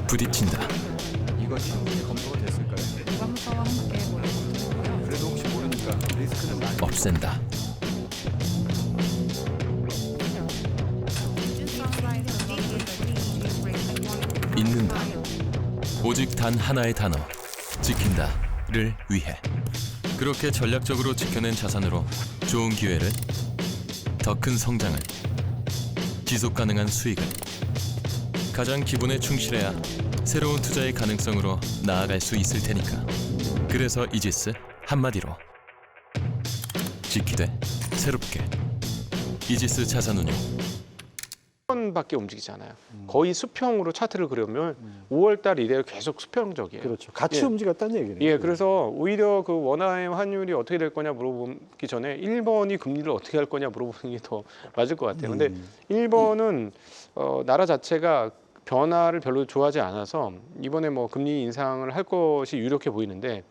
부딪힌다, 이거 충분히 검토가 됐을까요? 감사와 함께 모여보고요. 그래도 혹시 모르니까 리스크는 많이 없앤다, 잊는다. 오직 단 하나의 단어, 지킨다를 위해. 그렇게 전략적으로 지켜낸 자산으로 좋은 기회를, 더 큰 성장을, 지속 가능한 수익을, 가장 기본에 충실해야 새로운 투자의 가능성으로 나아갈 수 있을 테니까. 그래서 이지스 한마디로 지키되 새롭게. 이지스 자산운용. 밖에 움직이지 않아요. 거의 수평으로 차트를 그려면 5월달 이래로 계속 수평적이에요. 그렇죠. 같이 예. 움직였다는 얘기네요. 예, 그래서 오히려 그 원화의 환율이 어떻게 될 거냐 물어보기 전에 1번이 금리를 어떻게 할 거냐 물어보는 게 더 맞을 것 같아요. 근데 1번은 나라 자체가 변화를 별로 좋아하지 않아서 이번에 뭐 금리 인상을 할 것이 유력해 보이는데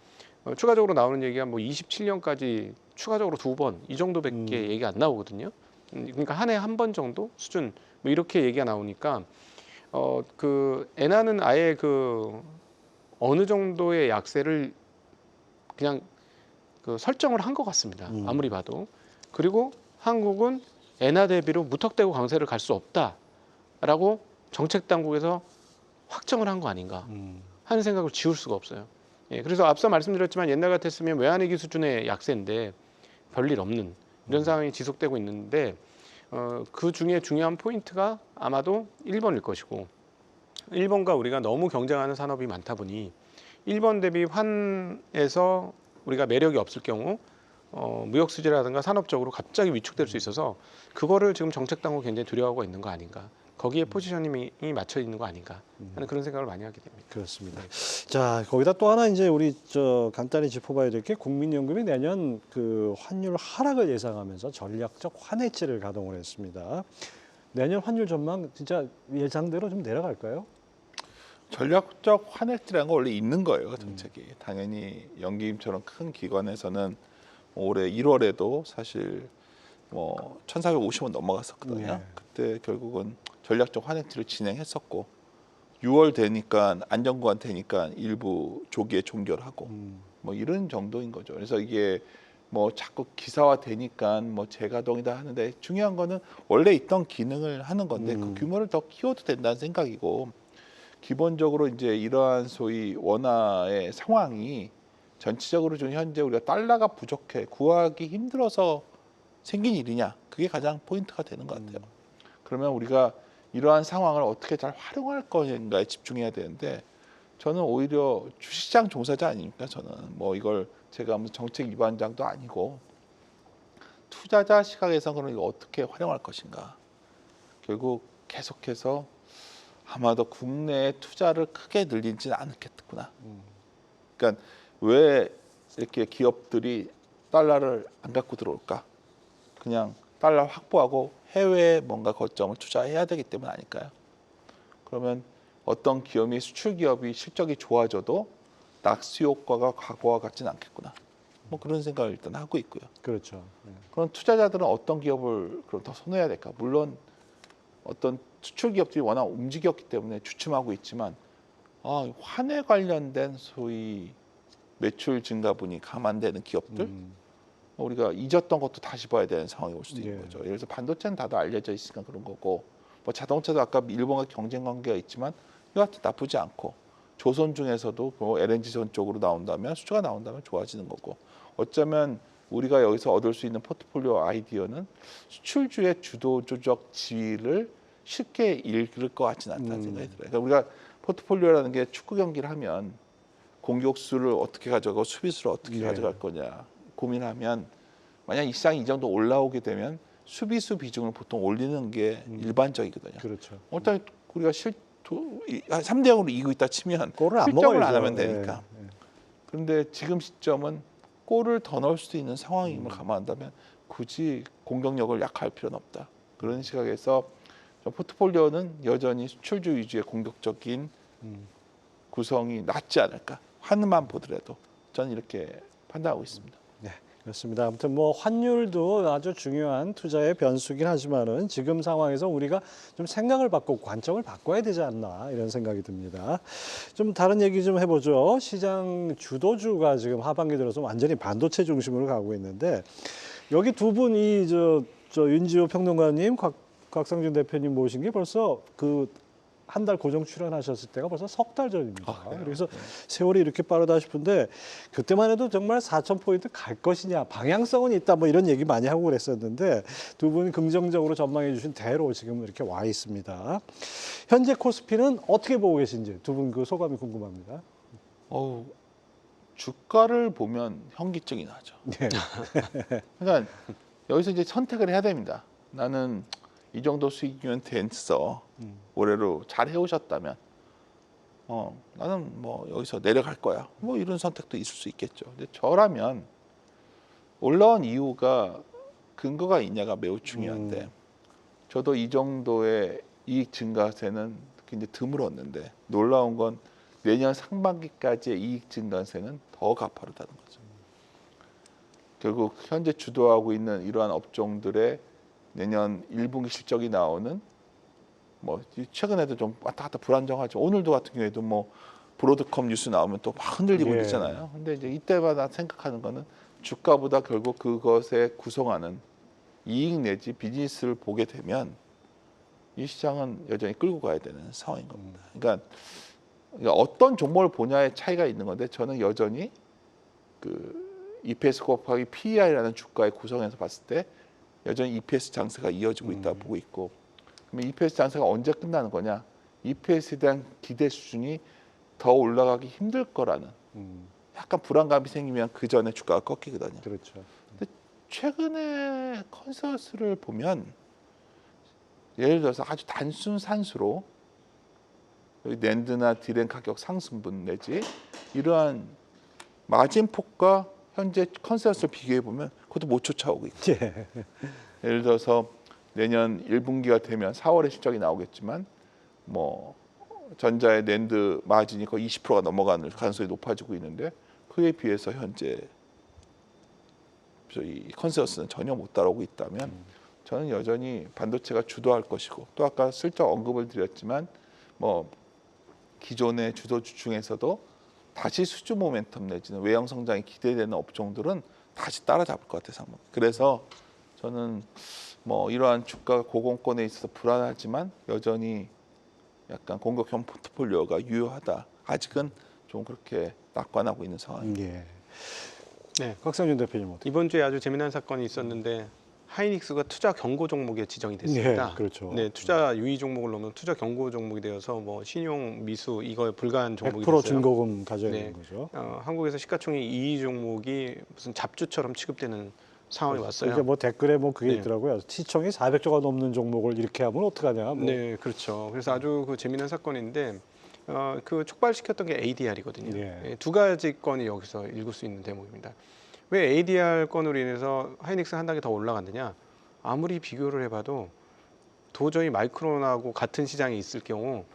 추가적으로 나오는 얘기가 뭐 27년까지 추가적으로 2번 이 정도밖에 얘기 안 나오거든요. 그러니까 한 해 한 번 정도 수준 뭐 이렇게 얘기가 나오니까 그 엔화는 아예 그 어느 정도의 약세를 그냥 그 설정을 한 것 같습니다. 아무리 봐도. 그리고 한국은 엔화 대비로 무턱대고 강세를 갈 수 없다라고 정책 당국에서 확정을 한 거 아닌가 하는 생각을 지울 수가 없어요. 예, 그래서 앞서 말씀드렸지만 옛날 같았으면 외환위기 수준의 약세인데 별일 없는 이런 상황이 지속되고 있는데 그 중에 중요한 포인트가 아마도 1번일 것이고, 1번과 우리가 너무 경쟁하는 산업이 많다 보니 1번 대비 환에서 우리가 매력이 없을 경우 무역 수지라든가 산업적으로 갑자기 위축될 수 있어서 그거를 지금 정책 당국 굉장히 두려워하고 있는 거 아닌가, 거기에 포지셔닝이 맞춰 있는 거 아닌가 하는 그런 생각을 많이 하게 됩니다. 그렇습니다. 자, 거기다 또 하나 이제 우리 간단히 짚어봐야 될 게 국민연금이 내년 그 환율 하락을 예상하면서 전략적 환해지를 가동을 했습니다. 내년 환율 전망 진짜 예상대로 좀 내려갈까요? 전략적 환액지라는 건 원래 있는 거예요, 정책이. 당연히 연기임처럼 큰 기관에서는 올해 1월에도 사실 뭐 1,450원 넘어갔었거든요. 네. 그때 결국은 전략적 환액지를 진행했었고 6월 되니까 안정구간 되니까 일부 조기에 종결하고 뭐 이런 정도인 거죠. 그래서 이게 뭐 자꾸 기사화 되니까 뭐 재가동이다 하는데 중요한 거는 원래 있던 기능을 하는 건데 그 규모를 더 키워도 된다는 생각이고, 기본적으로 이제 이러한 소위 원화의 상황이 전체적으로 좀 현재 우리가 달러가 부족해 구하기 힘들어서 생긴 일이냐, 그게 가장 포인트가 되는 것 같아요. 그러면 우리가 이러한 상황을 어떻게 잘 활용할 거인가에 집중해야 되는데, 저는 오히려 주식시장 종사자 아닙니까? 저는 뭐 이걸 제가 무슨 정책 위반장도 아니고 투자자 시각에서 그럼 이거 어떻게 활용할 것인가. 결국 계속해서 아마도 국내에 투자를 크게 늘리지는 않겠구나. 그러니까 왜 이렇게 기업들이 달러를 안 갖고 들어올까? 그냥 달러 확보하고 해외에 뭔가 거점을 투자해야 되기 때문 아닐까요? 그러면 어떤 기업이 수출 기업이 실적이 좋아져도 낙수 효과가 과거와 같지는 않겠구나. 뭐 그런 생각을 일단 하고 있고요. 그렇죠. 네. 그럼 투자자들은 어떤 기업을 그럼 더 선호해야 될까? 물론 어떤 수출 기업들이 워낙 움직였기 때문에 주춤하고 있지만 환에 관련된 소위 매출 증가분이 감안되는 기업들 우리가 잊었던 것도 다시 봐야 되는 상황이 올 수도 있는 예. 거죠. 예를 들어서 반도체는 다들 알려져 있으니까 그런 거고, 뭐 자동차도 아까 일본과 경쟁 관계가 있지만 여하튼 나쁘지 않고, 조선 중에서도 뭐 LNG선 쪽으로 나온다면 수주가 나온다면 좋아지는 거고, 어쩌면 우리가 여기서 얻을 수 있는 포트폴리오 아이디어는 수출주의 주도적 지위를 쉽게 잃을 것 같지는 않다는 생각이 들어요. 그러니까 우리가 포트폴리오라는 게 축구 경기를 하면 공격수를 어떻게 가져가고 수비수를 어떻게 네. 가져갈 거냐 고민하면, 만약 이 시장이 이 정도 올라오게 되면 수비수 비중을 보통 올리는 게 일반적이거든요. 그렇죠. 일단 우리가 한 3대 0으로 이기고 있다 치면 골을 안 실점을 먹어야죠. 안 하면 되니까. 예, 예. 그런데 지금 시점은 골을 더 넣을 수도 있는 상황임을 감안한다면 굳이 공격력을 약화할 필요는 없다. 그런 시각에서 포트폴리오는 여전히 수출주 위주의 공격적인 구성이 낫지 않을까. 환만 보더라도 저는 이렇게 판단하고 있습니다. 그렇습니다. 아무튼 뭐 환율도 아주 중요한 투자의 변수긴 하지만은 지금 상황에서 우리가 좀 생각을 바꾸고 관점을 바꿔야 되지 않나 이런 생각이 듭니다. 좀 다른 얘기 좀 해보죠. 시장 주도주가 지금 하반기 들어서 완전히 반도체 중심으로 가고 있는데 여기 두 분이 저 윤지호 평론가님, 곽상준 대표님 모신 게 벌써 한 달 고정 출연하셨을 때가 벌써 6달 전입니다. 그래서 세월이 이렇게 빠르다 싶은데 그때만 해도 정말 4,000포인트 갈 것이냐, 방향성은 있다 뭐 이런 얘기 많이 하고 그랬었는데 두 분 긍정적으로 전망해 주신 대로 지금 이렇게 와 있습니다. 현재 코스피는 어떻게 보고 계신지 두 분 그 소감이 궁금합니다. 주가를 보면 현기증이 나죠. 네. 그러니까 여기서 이제 선택을 해야 됩니다. 나는 이 정도 수익이면 됐어. 올해로 잘 해오셨다면 나는 뭐 여기서 내려갈 거야. 뭐 이런 선택도 있을 수 있겠죠. 근데 저라면 올라온 이유가 근거가 있냐가 매우 중요한데 저도 이 정도의 이익 증가세는 굉장히 드물었는데 놀라운 건 내년 상반기까지의 이익 증가세는 더 가파르다는 거죠. 결국 현재 주도하고 있는 이러한 업종들의 내년 1분기 실적이 나오는 뭐 최근에도 좀 왔다 갔다 불안정하죠. 오늘도 같은 경우에도 뭐 브로드컴 뉴스 나오면 또 막 흔들리고 예. 있잖아요. 근데 이제 이때마다 생각하는 거는 주가보다 결국 그것에 구성하는 이익 내지 비즈니스를 보게 되면 이 시장은 여전히 끌고 가야 되는 상황인 겁니다. 그러니까 어떤 종목을 보냐의 차이가 있는 건데 저는 여전히 그 EPS 곱하기 PER이라는 주가의 구성에서 봤을 때 여전히 EPS 장세가 이어지고 있다 보고 있고 그러면 EPS 장세가 언제 끝나는 거냐? EPS에 대한 기대 수준이 더 올라가기 힘들 거라는 약간 불안감이 생기면 그 전에 주가가 꺾이거든요. 그렇죠. 근데 최근에 컨센서스를 보면 예를 들어서 아주 단순 산수로 낸드나 디램 가격 상승분 내지 이러한 마진폭과 현재 컨센서스를 비교해 보면 그것도 못 쫓아오고 있고 예. 예를 들어서 내년 1분기가 되면 4월에 실적이 나오겠지만 뭐 전자의 낸드 마진이 거의 20%가 넘어가는 가능성이 높아지고 있는데 그에 비해서 현재 저희 컨센서스는 전혀 못 따라오고 있다면 저는 여전히 반도체가 주도할 것이고 또 아까 슬쩍 언급을 드렸지만 뭐 기존의 주도주 중에서도 다시 수주 모멘텀 내지는 외형 성장이 기대되는 업종들은 다시 따라잡을 것 같아요. 상황. 그래서 저는 뭐 이러한 주가 고공권에 있어서 불안하지만 여전히 약간 공격형 포트폴리오가 유효하다. 아직은 좀 그렇게 낙관하고 있는 상황입니다. 예. 네. 곽상준 대표님 어떻게? 이번 주에 아주 재미난 사건이 있었는데 하이닉스가 투자 경고 종목에 지정이 됐습니다. 네, 그렇죠. 네, 투자 유의 종목을 넣으면 투자 경고 종목이 되어서 뭐 신용 미수 이거에 불과한 종목이 100% 됐어요. 준거금 가져야 네. 되는 거죠. 한국에서 시가총액 2위 종목이 무슨 잡주처럼 취급되는 상황이 왔어요. 그러니까 뭐 댓글에 뭐 그게 네. 있더라고요. 시총이 400조가 넘는 종목을 이렇게 하면 어떡하냐. 뭐. 네, 그렇죠. 그래서 아주 그 재미난 사건인데 그 촉발시켰던 게 ADR이거든요. 예. 두 가지 건이 여기서 읽을 수 있는 대목입니다. 왜 ADR 건으로 인해서 하이닉스 한 단계 더 올라갔느냐? 아무리 비교를 해봐도 도저히 마이크론하고 같은 시장에 있을 경우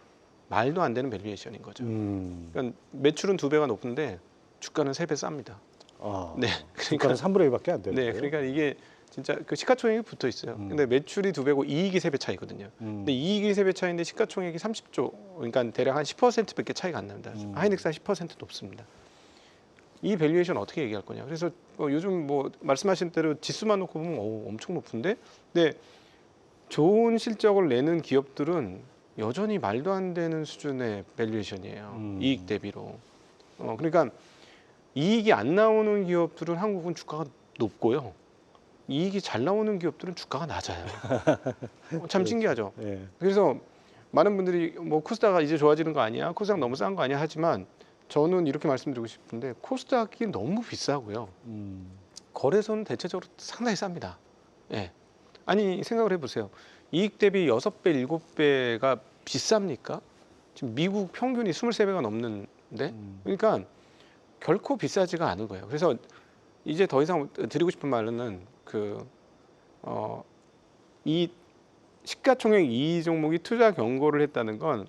말도 안 되는 밸류에이션인 거죠. 그러니까 매출은 2배가 높은데 주가는 3배 쌉니다. 아, 네, 주가는 3분의 1밖에 안 되는 네, 거예요. 그러니까 이게 진짜 그 시가총액이 붙어 있어요. 근데 매출이 2배고 이익이 3배 차이거든요. 근데 이익이 3배 차이인데 시가총액이 30조, 그러니까 대략 한 10%밖에 차이가 안 납니다. 하이닉스 한 10% 높습니다. 이 밸류에이션 어떻게 얘기할 거냐? 그래서 요즘 뭐 말씀하신 대로 지수만 놓고 보면 엄청 높은데, 근데 좋은 실적을 내는 기업들은 여전히 말도 안 되는 수준의 밸류에이션이에요. 이익 대비로. 그러니까 이익이 안 나오는 기업들은 한국은 주가가 높고요. 이익이 잘 나오는 기업들은 주가가 낮아요. 참 신기하죠. 예. 그래서 많은 분들이 뭐 코스닥가 이제 좋아지는 거 아니야? 코스닥 너무 싼 거 아니야? 하지만 저는 이렇게 말씀드리고 싶은데 코스닥이 너무 비싸고요. 거래소는 대체적으로 상당히 쌉니다. 예. 아니 생각을 해보세요. 이익 대비 6배, 7배가 비쌉니까? 지금 미국 평균이 23배가 넘는데 그러니까 결코 비싸지가 않은 거예요. 그래서 이제 더 이상 드리고 싶은 말은 이 시가총액 2위 종목이 투자 경고를 했다는 건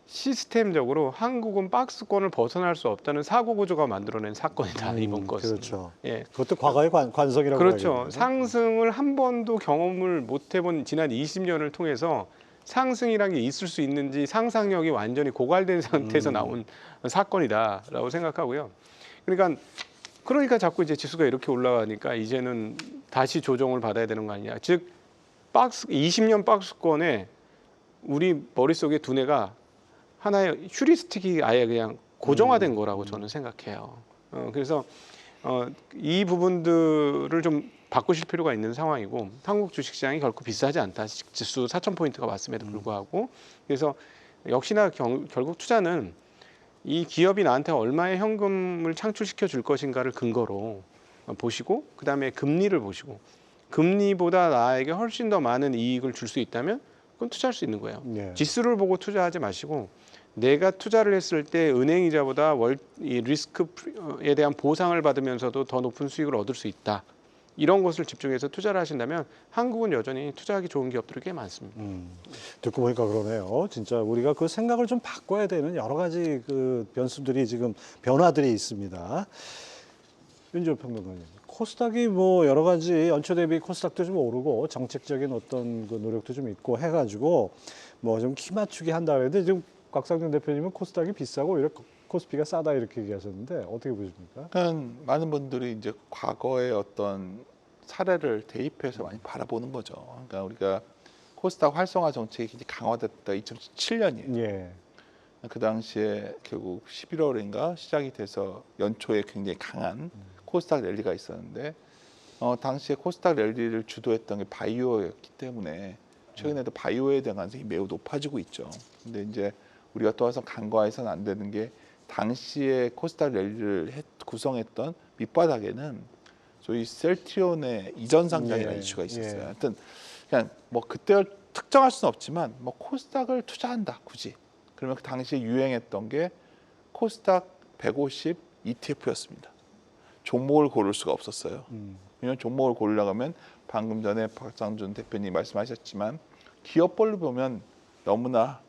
시스템적으로 한국은 박스권을 벗어날 수 없다는 사고 구조가 만들어낸 사건이다. 이번 것은. 그렇죠. 예. 그것도 과거의 관성이라고 그렇죠. 봐야겠네요. 상승을 한 번도 경험을 못 해본 지난 20년을 통해서 상승이라는 게 있을 수 있는지 상상력이 완전히 고갈된 상태에서 나온 사건이다라고 생각하고요. 그러니까 자꾸 이제 지수가 이렇게 올라가니까 이제는 다시 조정을 받아야 되는 거 아니냐. 즉 20년 박스권에 우리 머릿속에 두뇌가 하나의 휴리스틱이 아예 그냥 고정화된 거라고 저는 생각해요. 그래서 이 부분들을 좀 바꾸실 필요가 있는 상황이고 한국 주식시장이 결코 비싸지 않다. 지수 4,000포인트가 왔음에도 불구하고. 그래서 역시나 결국 투자는 이 기업이 나한테 얼마의 현금을 창출시켜 줄 것인가를 근거로 보시고 그다음에 금리를 보시고 금리보다 나에게 훨씬 더 많은 이익을 줄 수 있다면 그건 투자할 수 있는 거예요. 예. 지수를 보고 투자하지 마시고 내가 투자를 했을 때 은행이자보다 이 리스크에 대한 보상을 받으면서도 더 높은 수익을 얻을 수 있다. 이런 것을 집중해서 투자를 하신다면 한국은 여전히 투자하기 좋은 기업들이 꽤 많습니다. 듣고 보니까 그러네요. 진짜 우리가 그 생각을 좀 바꿔야 되는 여러 가지 그 변수들이 지금 변화들이 있습니다. 윤지호 평론가님, 코스닥이 뭐 여러 가지 연초 대비 코스닥도 좀 오르고 정책적인 어떤 그 노력도 좀 있고 해가지고 뭐 좀 키 맞추기 한다 그랬는데 지금 곽상준 대표님은 코스닥이 비싸고 오히려 코스피가 싸다 이렇게 얘기하셨는데 어떻게 보십니까? 그러니까 많은 분들이 이제 과거의 어떤 사례를 대입해서 많이 바라보는 거죠. 그러니까 우리가 코스닥 활성화 정책이 굉장히 강화됐다 2017년이에요. 예. 그 당시에 결국 11월인가 시작이 돼서 연초에 굉장히 강한 코스닥 랠리가 있었는데 당시에 코스닥 랠리를 주도했던 게 바이오였기 때문에 최근에도 바이오에 대한 가능성이 매우 높아지고 있죠. 근데 이제 우리가 또 와서 간과해서는 안 되는 게 당시에 코스닥 랠리를 구성했던 밑바닥에는 소위 셀트리온의 이전 상장이라는 예, 이슈가 있었어요. 예. 하여튼 그냥 뭐 그때 특정할 수는 없지만 뭐 코스닥을 투자한다 굳이 그러면 그 당시에 유행했던 게 코스닥 150 ETF였습니다. 종목을 고를 수가 없었어요. 왜냐하면 종목을 고르려고 하면 방금 전에 박상준 대표님 말씀하셨지만 기업별로 보면 너무나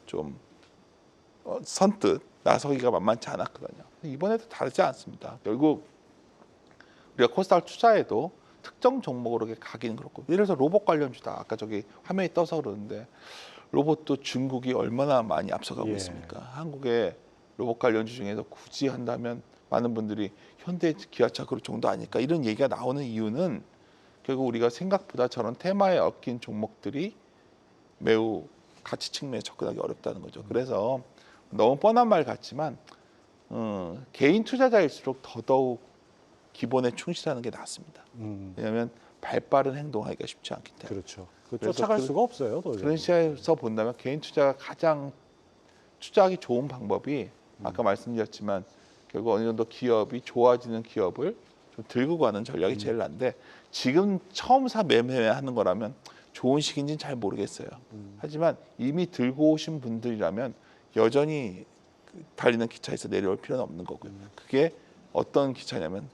좀 선뜻 나서기가 만만치 않았거든요. 이번에도 다르지 않습니다. 결국 우리가 코스닥을 투자해도 특정 종목으로 가기는 그렇고 예를 들어서 로봇 관련주다. 아까 저기 화면이 떠서 그러는데 로봇도 중국이 얼마나 많이 앞서가고 예. 있습니까? 한국의 로봇 관련주 중에서 굳이 한다면 많은 분들이 현대 기아차 그룹 정도 아닐까 이런 얘기가 나오는 이유는 결국 우리가 생각보다 저런 테마에 얽힌 종목들이 매우 가치 측면에 접근하기 어렵다는 거죠. 그래서 너무 뻔한 말 같지만 개인 투자자일수록 더더욱 기본에 충실하는 게 낫습니다. 왜냐하면 발빠른 행동하기가 쉽지 않기 때문에. 그렇죠. 그래서 쫓아갈 수가 없어요. 더 이상. 그런 시야에서 본다면 개인 투자가 가장 투자하기 좋은 방법이 아까 말씀드렸지만 결국 어느 정도 기업이 좋아지는 기업을 좀 들고 가는 전략이 제일 난데 지금 처음 매매하는 거라면 좋은 시기인지는 잘 모르겠어요. 하지만 이미 들고 오신 분들이라면 여전히 달리는 기차에서 내려올 필요는 없는 거고요. 그게 어떤 기차냐면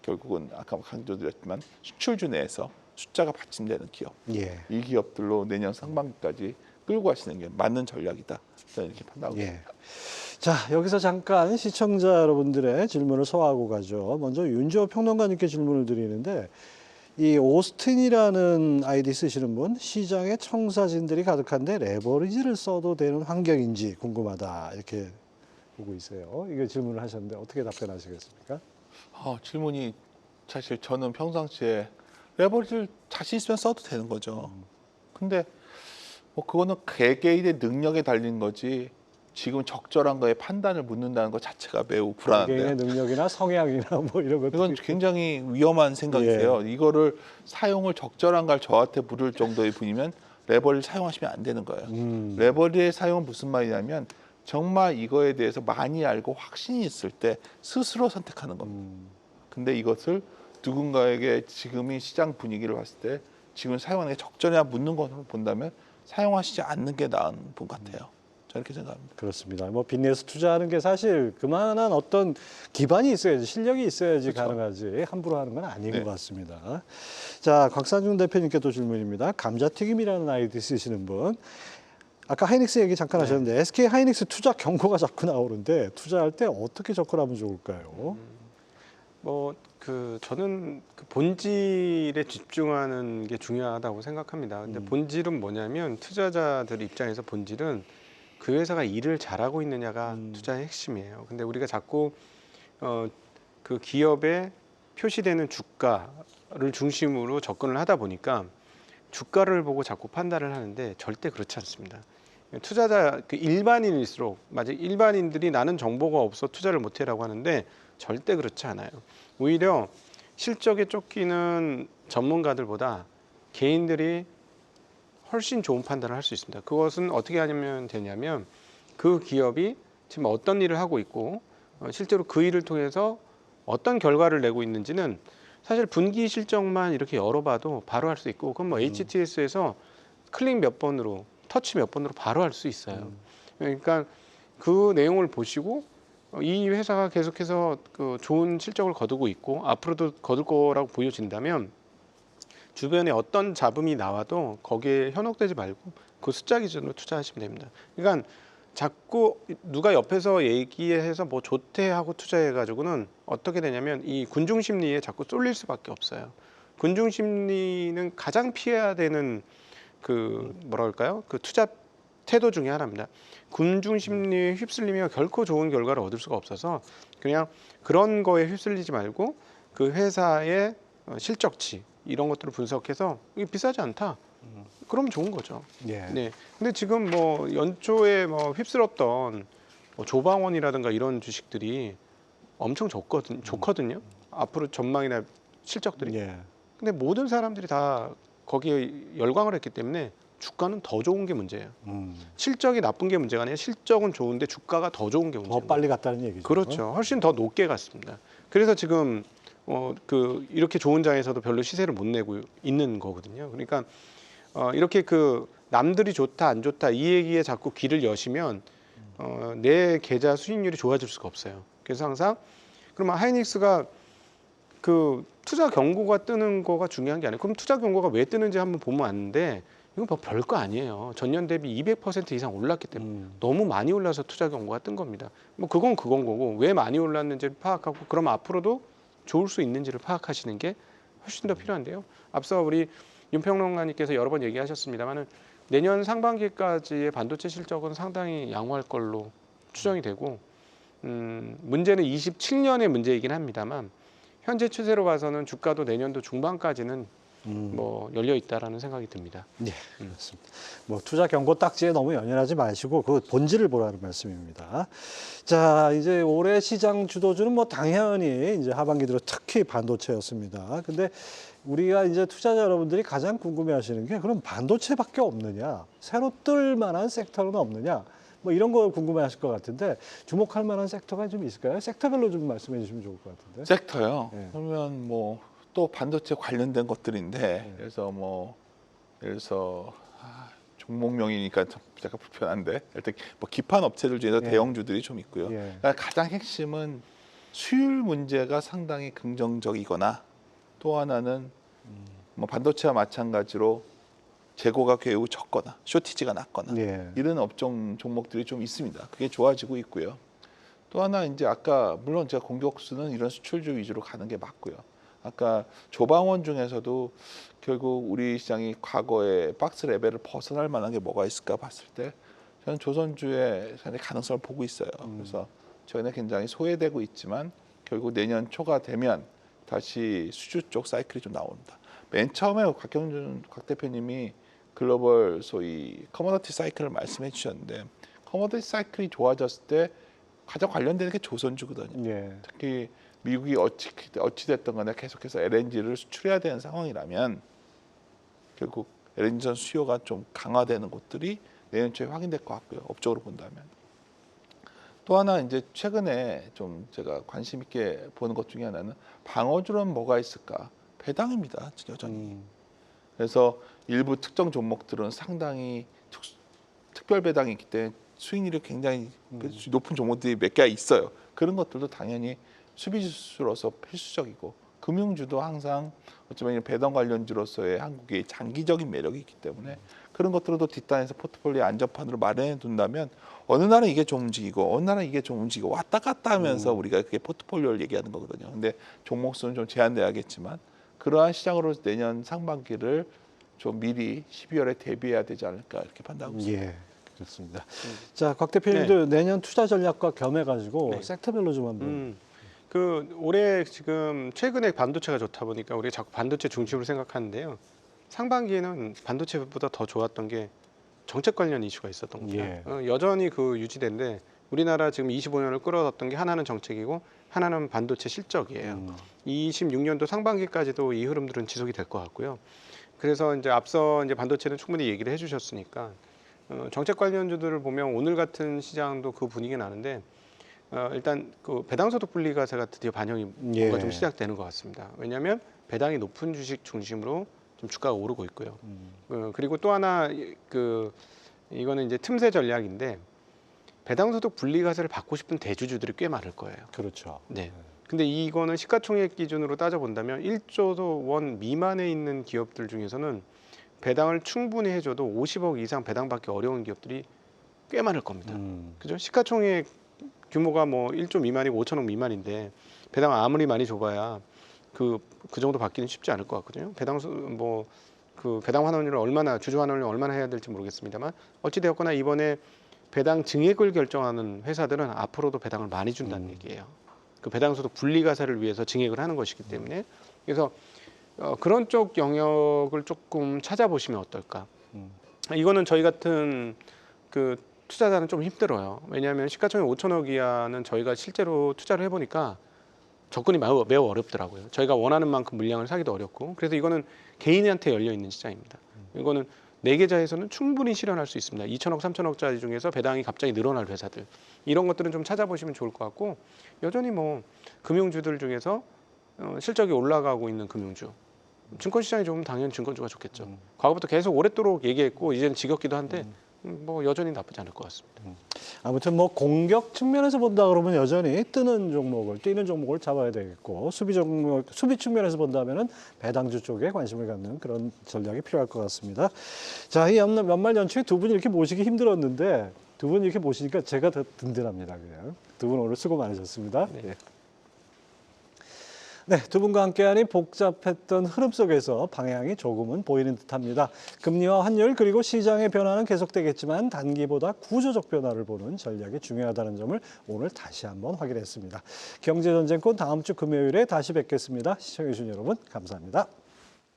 결국은 아까 강조드렸지만 수출주 내에서 숫자가 받침되는 기업. 예. 이 기업들로 내년 상반기까지 끌고 가시는 게 맞는 전략이다. 저는 이렇게 판단하고 예. 있습니다. 자, 여기서 잠깐 시청자 여러분들의 질문을 소화하고 가죠. 먼저 윤지호 평론가님께 질문을 드리는데 이 오스틴이라는 아이디 쓰시는 분, 시장에 청사진들이 가득한데 레버리지를 써도 되는 환경인지 궁금하다 이렇게 보고 있어요. 이게 질문을 하셨는데 어떻게 답변하시겠습니까? 질문이 사실 저는 평상시에 레버리지를 자신 있으면 써도 되는 거죠. 근데 뭐 그거는 개개인의 능력에 달린 거지 지금 적절한 거에 판단을 묻는다는 것 자체가 매우 불안한데요. 개인의 능력이나 성향이나 뭐 이런 것들. 이건 굉장히 위험한 생각이세요. 이거를 사용을 적절한 걸 저한테 물을 정도의 분이면 레버리를 사용하시면 안 되는 거예요. 레버리의 사용은 무슨 말이냐면 정말 이거에 대해서 많이 알고 확신이 있을 때 스스로 선택하는 겁니다. 근데 이것을 누군가에게 지금의 시장 분위기를 봤을 때 지금 사용하는 게 적절하냐 묻는 것으로 본다면 사용하시지 않는 게 나은 분 같아요. 저는 이렇게 생각합니다. 그렇습니다. 뭐 빚내서 투자하는 게 사실 그만한 어떤 기반이 있어야지, 실력이 있어야지 그렇죠. 가능하지 함부로 하는 건 아닌 네. 것 같습니다. 자, 곽상중 대표님께 또 질문입니다. 감자튀김이라는 아이디 쓰시는 분. 아까 하이닉스 얘기 잠깐 하셨는데 SK 하이닉스 투자 경고가 자꾸 나오는데 투자할 때 어떻게 접근하면 좋을까요? 저는 그 본질에 집중하는 게 중요하다고 생각합니다. 근데 본질은 뭐냐면 투자자들 입장에서 본질은 그 회사가 일을 잘하고 있느냐가 투자의 핵심이에요. 근데 우리가 자꾸 그 기업에 표시되는 주가를 중심으로 접근을 하다 보니까 주가를 보고 자꾸 판단을 하는데 절대 그렇지 않습니다. 투자자 그 일반인일수록 맞아 일반인들이 나는 정보가 없어 투자를 못해라고 하는데 절대 그렇지 않아요. 오히려 실적에 쫓기는 전문가들보다 개인들이 훨씬 좋은 판단을 할 수 있습니다. 그것은 어떻게 하면 되냐면 그 기업이 지금 어떤 일을 하고 있고 실제로 그 일을 통해서 어떤 결과를 내고 있는지는 사실 분기 실적만 이렇게 열어봐도 바로 할 수 있고 그건 뭐 HTS에서 클릭 몇 번으로 터치 몇 번으로 바로 할 수 있어요. 그러니까 그 내용을 보시고 이 회사가 계속해서 그 좋은 실적을 거두고 있고 앞으로도 거둘 거라고 보여진다면 주변에 어떤 잡음이 나와도 거기에 현혹되지 말고 그 숫자 기준으로 투자하시면 됩니다. 그러니까 자꾸 누가 옆에서 얘기해서 뭐 좋대 하고 투자해가지고는 어떻게 되냐면 이 군중 심리에 자꾸 쏠릴 수밖에 없어요. 군중 심리는 가장 피해야 되는 그 뭐랄까요? 그 투자 태도 중에 하나입니다. 군중 심리에 휩쓸리면 결코 좋은 결과를 얻을 수가 없어서 그냥 그런 거에 휩쓸리지 말고 그 회사의 실적치 이런 것들을 분석해서 이게 비싸지 않다. 그러면 좋은 거죠. 예. 네. 근데 지금 뭐 연초에 뭐 휩쓸었던 뭐 조방원이라든가 이런 주식들이 엄청 좋거든요. 앞으로 전망이나 실적들이. 예. 근데 모든 사람들이 다 거기에 열광을 했기 때문에 주가는 더 좋은 게 문제예요. 실적이 나쁜 게 문제가 아니라 실적은 좋은데 주가가 더 좋은 게 더 문제예요. 빨리 갔다는 얘기죠. 그렇죠. 훨씬 더 높게 갔습니다. 그래서 지금 이렇게 좋은 장에서도 별로 시세를 못 내고 있는 거거든요. 그러니까 이렇게 그 남들이 좋다 안 좋다 이 얘기에 자꾸 귀를 여시면 내 계좌 수익률이 좋아질 수가 없어요. 그래서 항상 그러면 하이닉스가 그 투자 경고가 뜨는 거가 중요한 게 아니에요. 그럼 투자 경고가 왜 뜨는지 한번 보면 아는데 이건 뭐 별거 아니에요. 전년 대비 200% 이상 올랐기 때문에 너무 많이 올라서 투자 경고가 뜬 겁니다. 뭐 그건 거고 왜 많이 올랐는지를 파악하고 그럼 앞으로도 좋을 수 있는지를 파악하시는 게 훨씬 더 필요한데요. 앞서 우리 윤평론가님께서 여러 번 얘기하셨습니다만은 내년 상반기까지의 반도체 실적은 상당히 양호할 걸로 추정이 되고 문제는 27년의 문제이긴 합니다만 현재 추세로 봐서는 주가도 내년도 중반까지는 뭐 열려 있다라는 생각이 듭니다. 예, 그렇습니다. 뭐 투자 경고 딱지에 너무 연연하지 마시고 그 본질을 보라는 말씀입니다. 자, 이제 올해 시장 주도주는 뭐 당연히 이제 하반기 들어 특히 반도체였습니다. 근데 우리가 이제 투자자 여러분들이 가장 궁금해하시는 게 그럼 반도체밖에 없느냐? 새로 뜰 만한 섹터는 없느냐? 뭐 이런 거 궁금해하실 것 같은데 주목할 만한 섹터가 좀 있을까요? 섹터별로 좀 말씀해 주시면 좋을 것 같은데. 섹터요. 네. 그러면 뭐 또 반도체 관련된 것들인데 그래서 뭐 예를 들어서 종목명이니까 좀 약간 불편한데 일단 뭐 기판 업체들 중에서 예. 대형주들이 좀 있고요. 예. 그러니까 가장 핵심은 수율 문제가 상당히 긍정적이거나 또 하나는 뭐 반도체와 마찬가지로 재고가 매우 적거나 쇼티지가 낮거나 예. 이런 업종 종목들이 좀 있습니다. 그게 좋아지고 있고요. 또 하나 이제 아까 물론 제가 공격수는 이런 수출주 위주로 가는 게 맞고요. 아까 조방원 중에서도 결국 우리 시장이 과거에 박스 레벨을 벗어날 만한 게 뭐가 있을까 봤을 때 저는 조선주의 상당히 가능성을 보고 있어요. 그래서 저희는 굉장히 소외되고 있지만 결국 내년 초가 되면 다시 수주 쪽 사이클이 좀 나옵니다. 맨 처음에 곽 대표님이 글로벌 소위 커머더티 사이클을 말씀해 주셨는데 커머더티 사이클이 좋아졌을 때 가장 관련되는 게 조선주거든요. 예. 특히 미국이 어찌됐든 간에 계속해서 LNG를 수출해야 되는 상황이라면 결국 LNG 수요가 좀 강화되는 곳들이 내년 초에 확인될 것 같고요. 업적으로 본다면. 또 하나 이제 최근에 좀 제가 관심 있게 보는 것 중에 하나는 방어주는 뭐가 있을까? 배당입니다. 여전히. 그래서 일부 특정 종목들은 상당히 특별 배당이 있기 때문에 수익률이 굉장히 높은 종목들이 몇 개가 있어요. 그런 것들도 당연히 수비주로서 필수적이고 금융주도 항상 어쩌면 배당 관련주로서의 한국의 장기적인 매력이 있기 때문에 그런 것들도 뒷단에서 포트폴리오 안전판으로 마련해 둔다면 어느 날은 이게 좀 움직이고 어느 날은 이게 좀 움직이고 왔다 갔다 하면서 우리가 그게 포트폴리오를 얘기하는 거거든요. 근데 종목 수는 좀 제한돼야겠지만 그러한 시장으로 내년 상반기를 좀 미리 12월에 대비해야 되지 않을까 이렇게 판단하고 있습니다. 예, 그렇습니다. 자, 곽 대표님도 내년 투자 전략과 겸해가지고 네. 섹터별로 좀 한번. 그 올해 지금 최근에 반도체가 좋다 보니까 우리가 자꾸 반도체 중심으로 생각하는데요. 상반기에는 반도체보다 더 좋았던 게 정책 관련 이슈가 있었던 겁니다. 예. 여전히 그 유지되는데 우리나라 지금 25년을 끌어왔던 게 하나는 정책이고 하나는 반도체 실적이에요. 26년도 상반기까지도 이 흐름들은 지속이 될 것 같고요. 그래서 이제 앞서 이제 반도체는 충분히 얘기를 해주셨으니까 정책 관련주들을 보면 오늘 같은 시장도 그 분위기 나는데 일단 그 배당소득 분리과세가 드디어 반영이 뭔가 좀 시작되는 것 같습니다. 왜냐하면 배당이 높은 주식 중심으로 좀 주가가 오르고 있고요. 그리고 또 하나 이거는 이제 틈새 전략인데 배당소득 분리과세를 받고 싶은 대주주들이 꽤 많을 거예요. 그렇죠. 네. 근데 이거는 시가총액 기준으로 따져본다면 1조 원 미만에 있는 기업들 중에서는 배당을 충분히 해줘도 50억 이상 배당받기 어려운 기업들이 꽤 많을 겁니다. 그죠? 시가총액 규모가 뭐 1조 미만이고 5천억 미만인데 배당 아무리 많이 줘봐야 그 정도 받기는 쉽지 않을 것 같거든요. 배당 환원율을 얼마나 주주 환원율을 얼마나 해야 될지 모르겠습니다만 어찌 되었거나 이번에 배당 증액을 결정하는 회사들은 앞으로도 배당을 많이 준다는 얘기예요. 그 배당소득 분리과세를 위해서 증액을 하는 것이기 때문에 그래서 그런 쪽 영역을 조금 찾아보시면 어떨까. 이거는 저희 같은 그 투자자는 좀 힘들어요. 왜냐하면 시가총액 5천억 이하는 저희가 실제로 투자를 해보니까 접근이 매우 어렵더라고요. 저희가 원하는 만큼 물량을 사기도 어렵고 그래서 이거는 개인한테 열려 있는 시장입니다. 이거는 네 계좌에서는 충분히 실현할 수 있습니다. 2천억, 3천억짜리 중에서 배당이 갑자기 늘어날 회사들 이런 것들은 좀 찾아보시면 좋을 것 같고 여전히 뭐 금융주들 중에서 실적이 올라가고 있는 금융주 증권시장이 좋으면 당연히 증권주가 좋겠죠. 과거부터 계속 오랫도록 얘기했고 이제는 지겹기도 한데 뭐 여전히 나쁘지 않을 것 같습니다. 아무튼 뭐 공격 측면에서 본다 그러면 여전히 뛰는 종목을 잡아야 되겠고 수비 측면에서 본다면은 배당주 쪽에 관심을 갖는 그런 전략이 필요할 것 같습니다. 자, 이 연말 연초에 두 분 이렇게 모시기 힘들었는데 두 분 이렇게 모시니까 제가 더 든든합니다. 그냥 두 분 오늘 수고 많으셨습니다. 네. 네, 두 분과 함께하니 복잡했던 흐름 속에서 방향이 조금은 보이는 듯합니다. 금리와 환율 그리고 시장의 변화는 계속되겠지만 단기보다 구조적 변화를 보는 전략이 중요하다는 점을 오늘 다시 한번 확인했습니다. 경제전쟁권 다음 주 금요일에 다시 뵙겠습니다. 시청해 주신 여러분 감사합니다.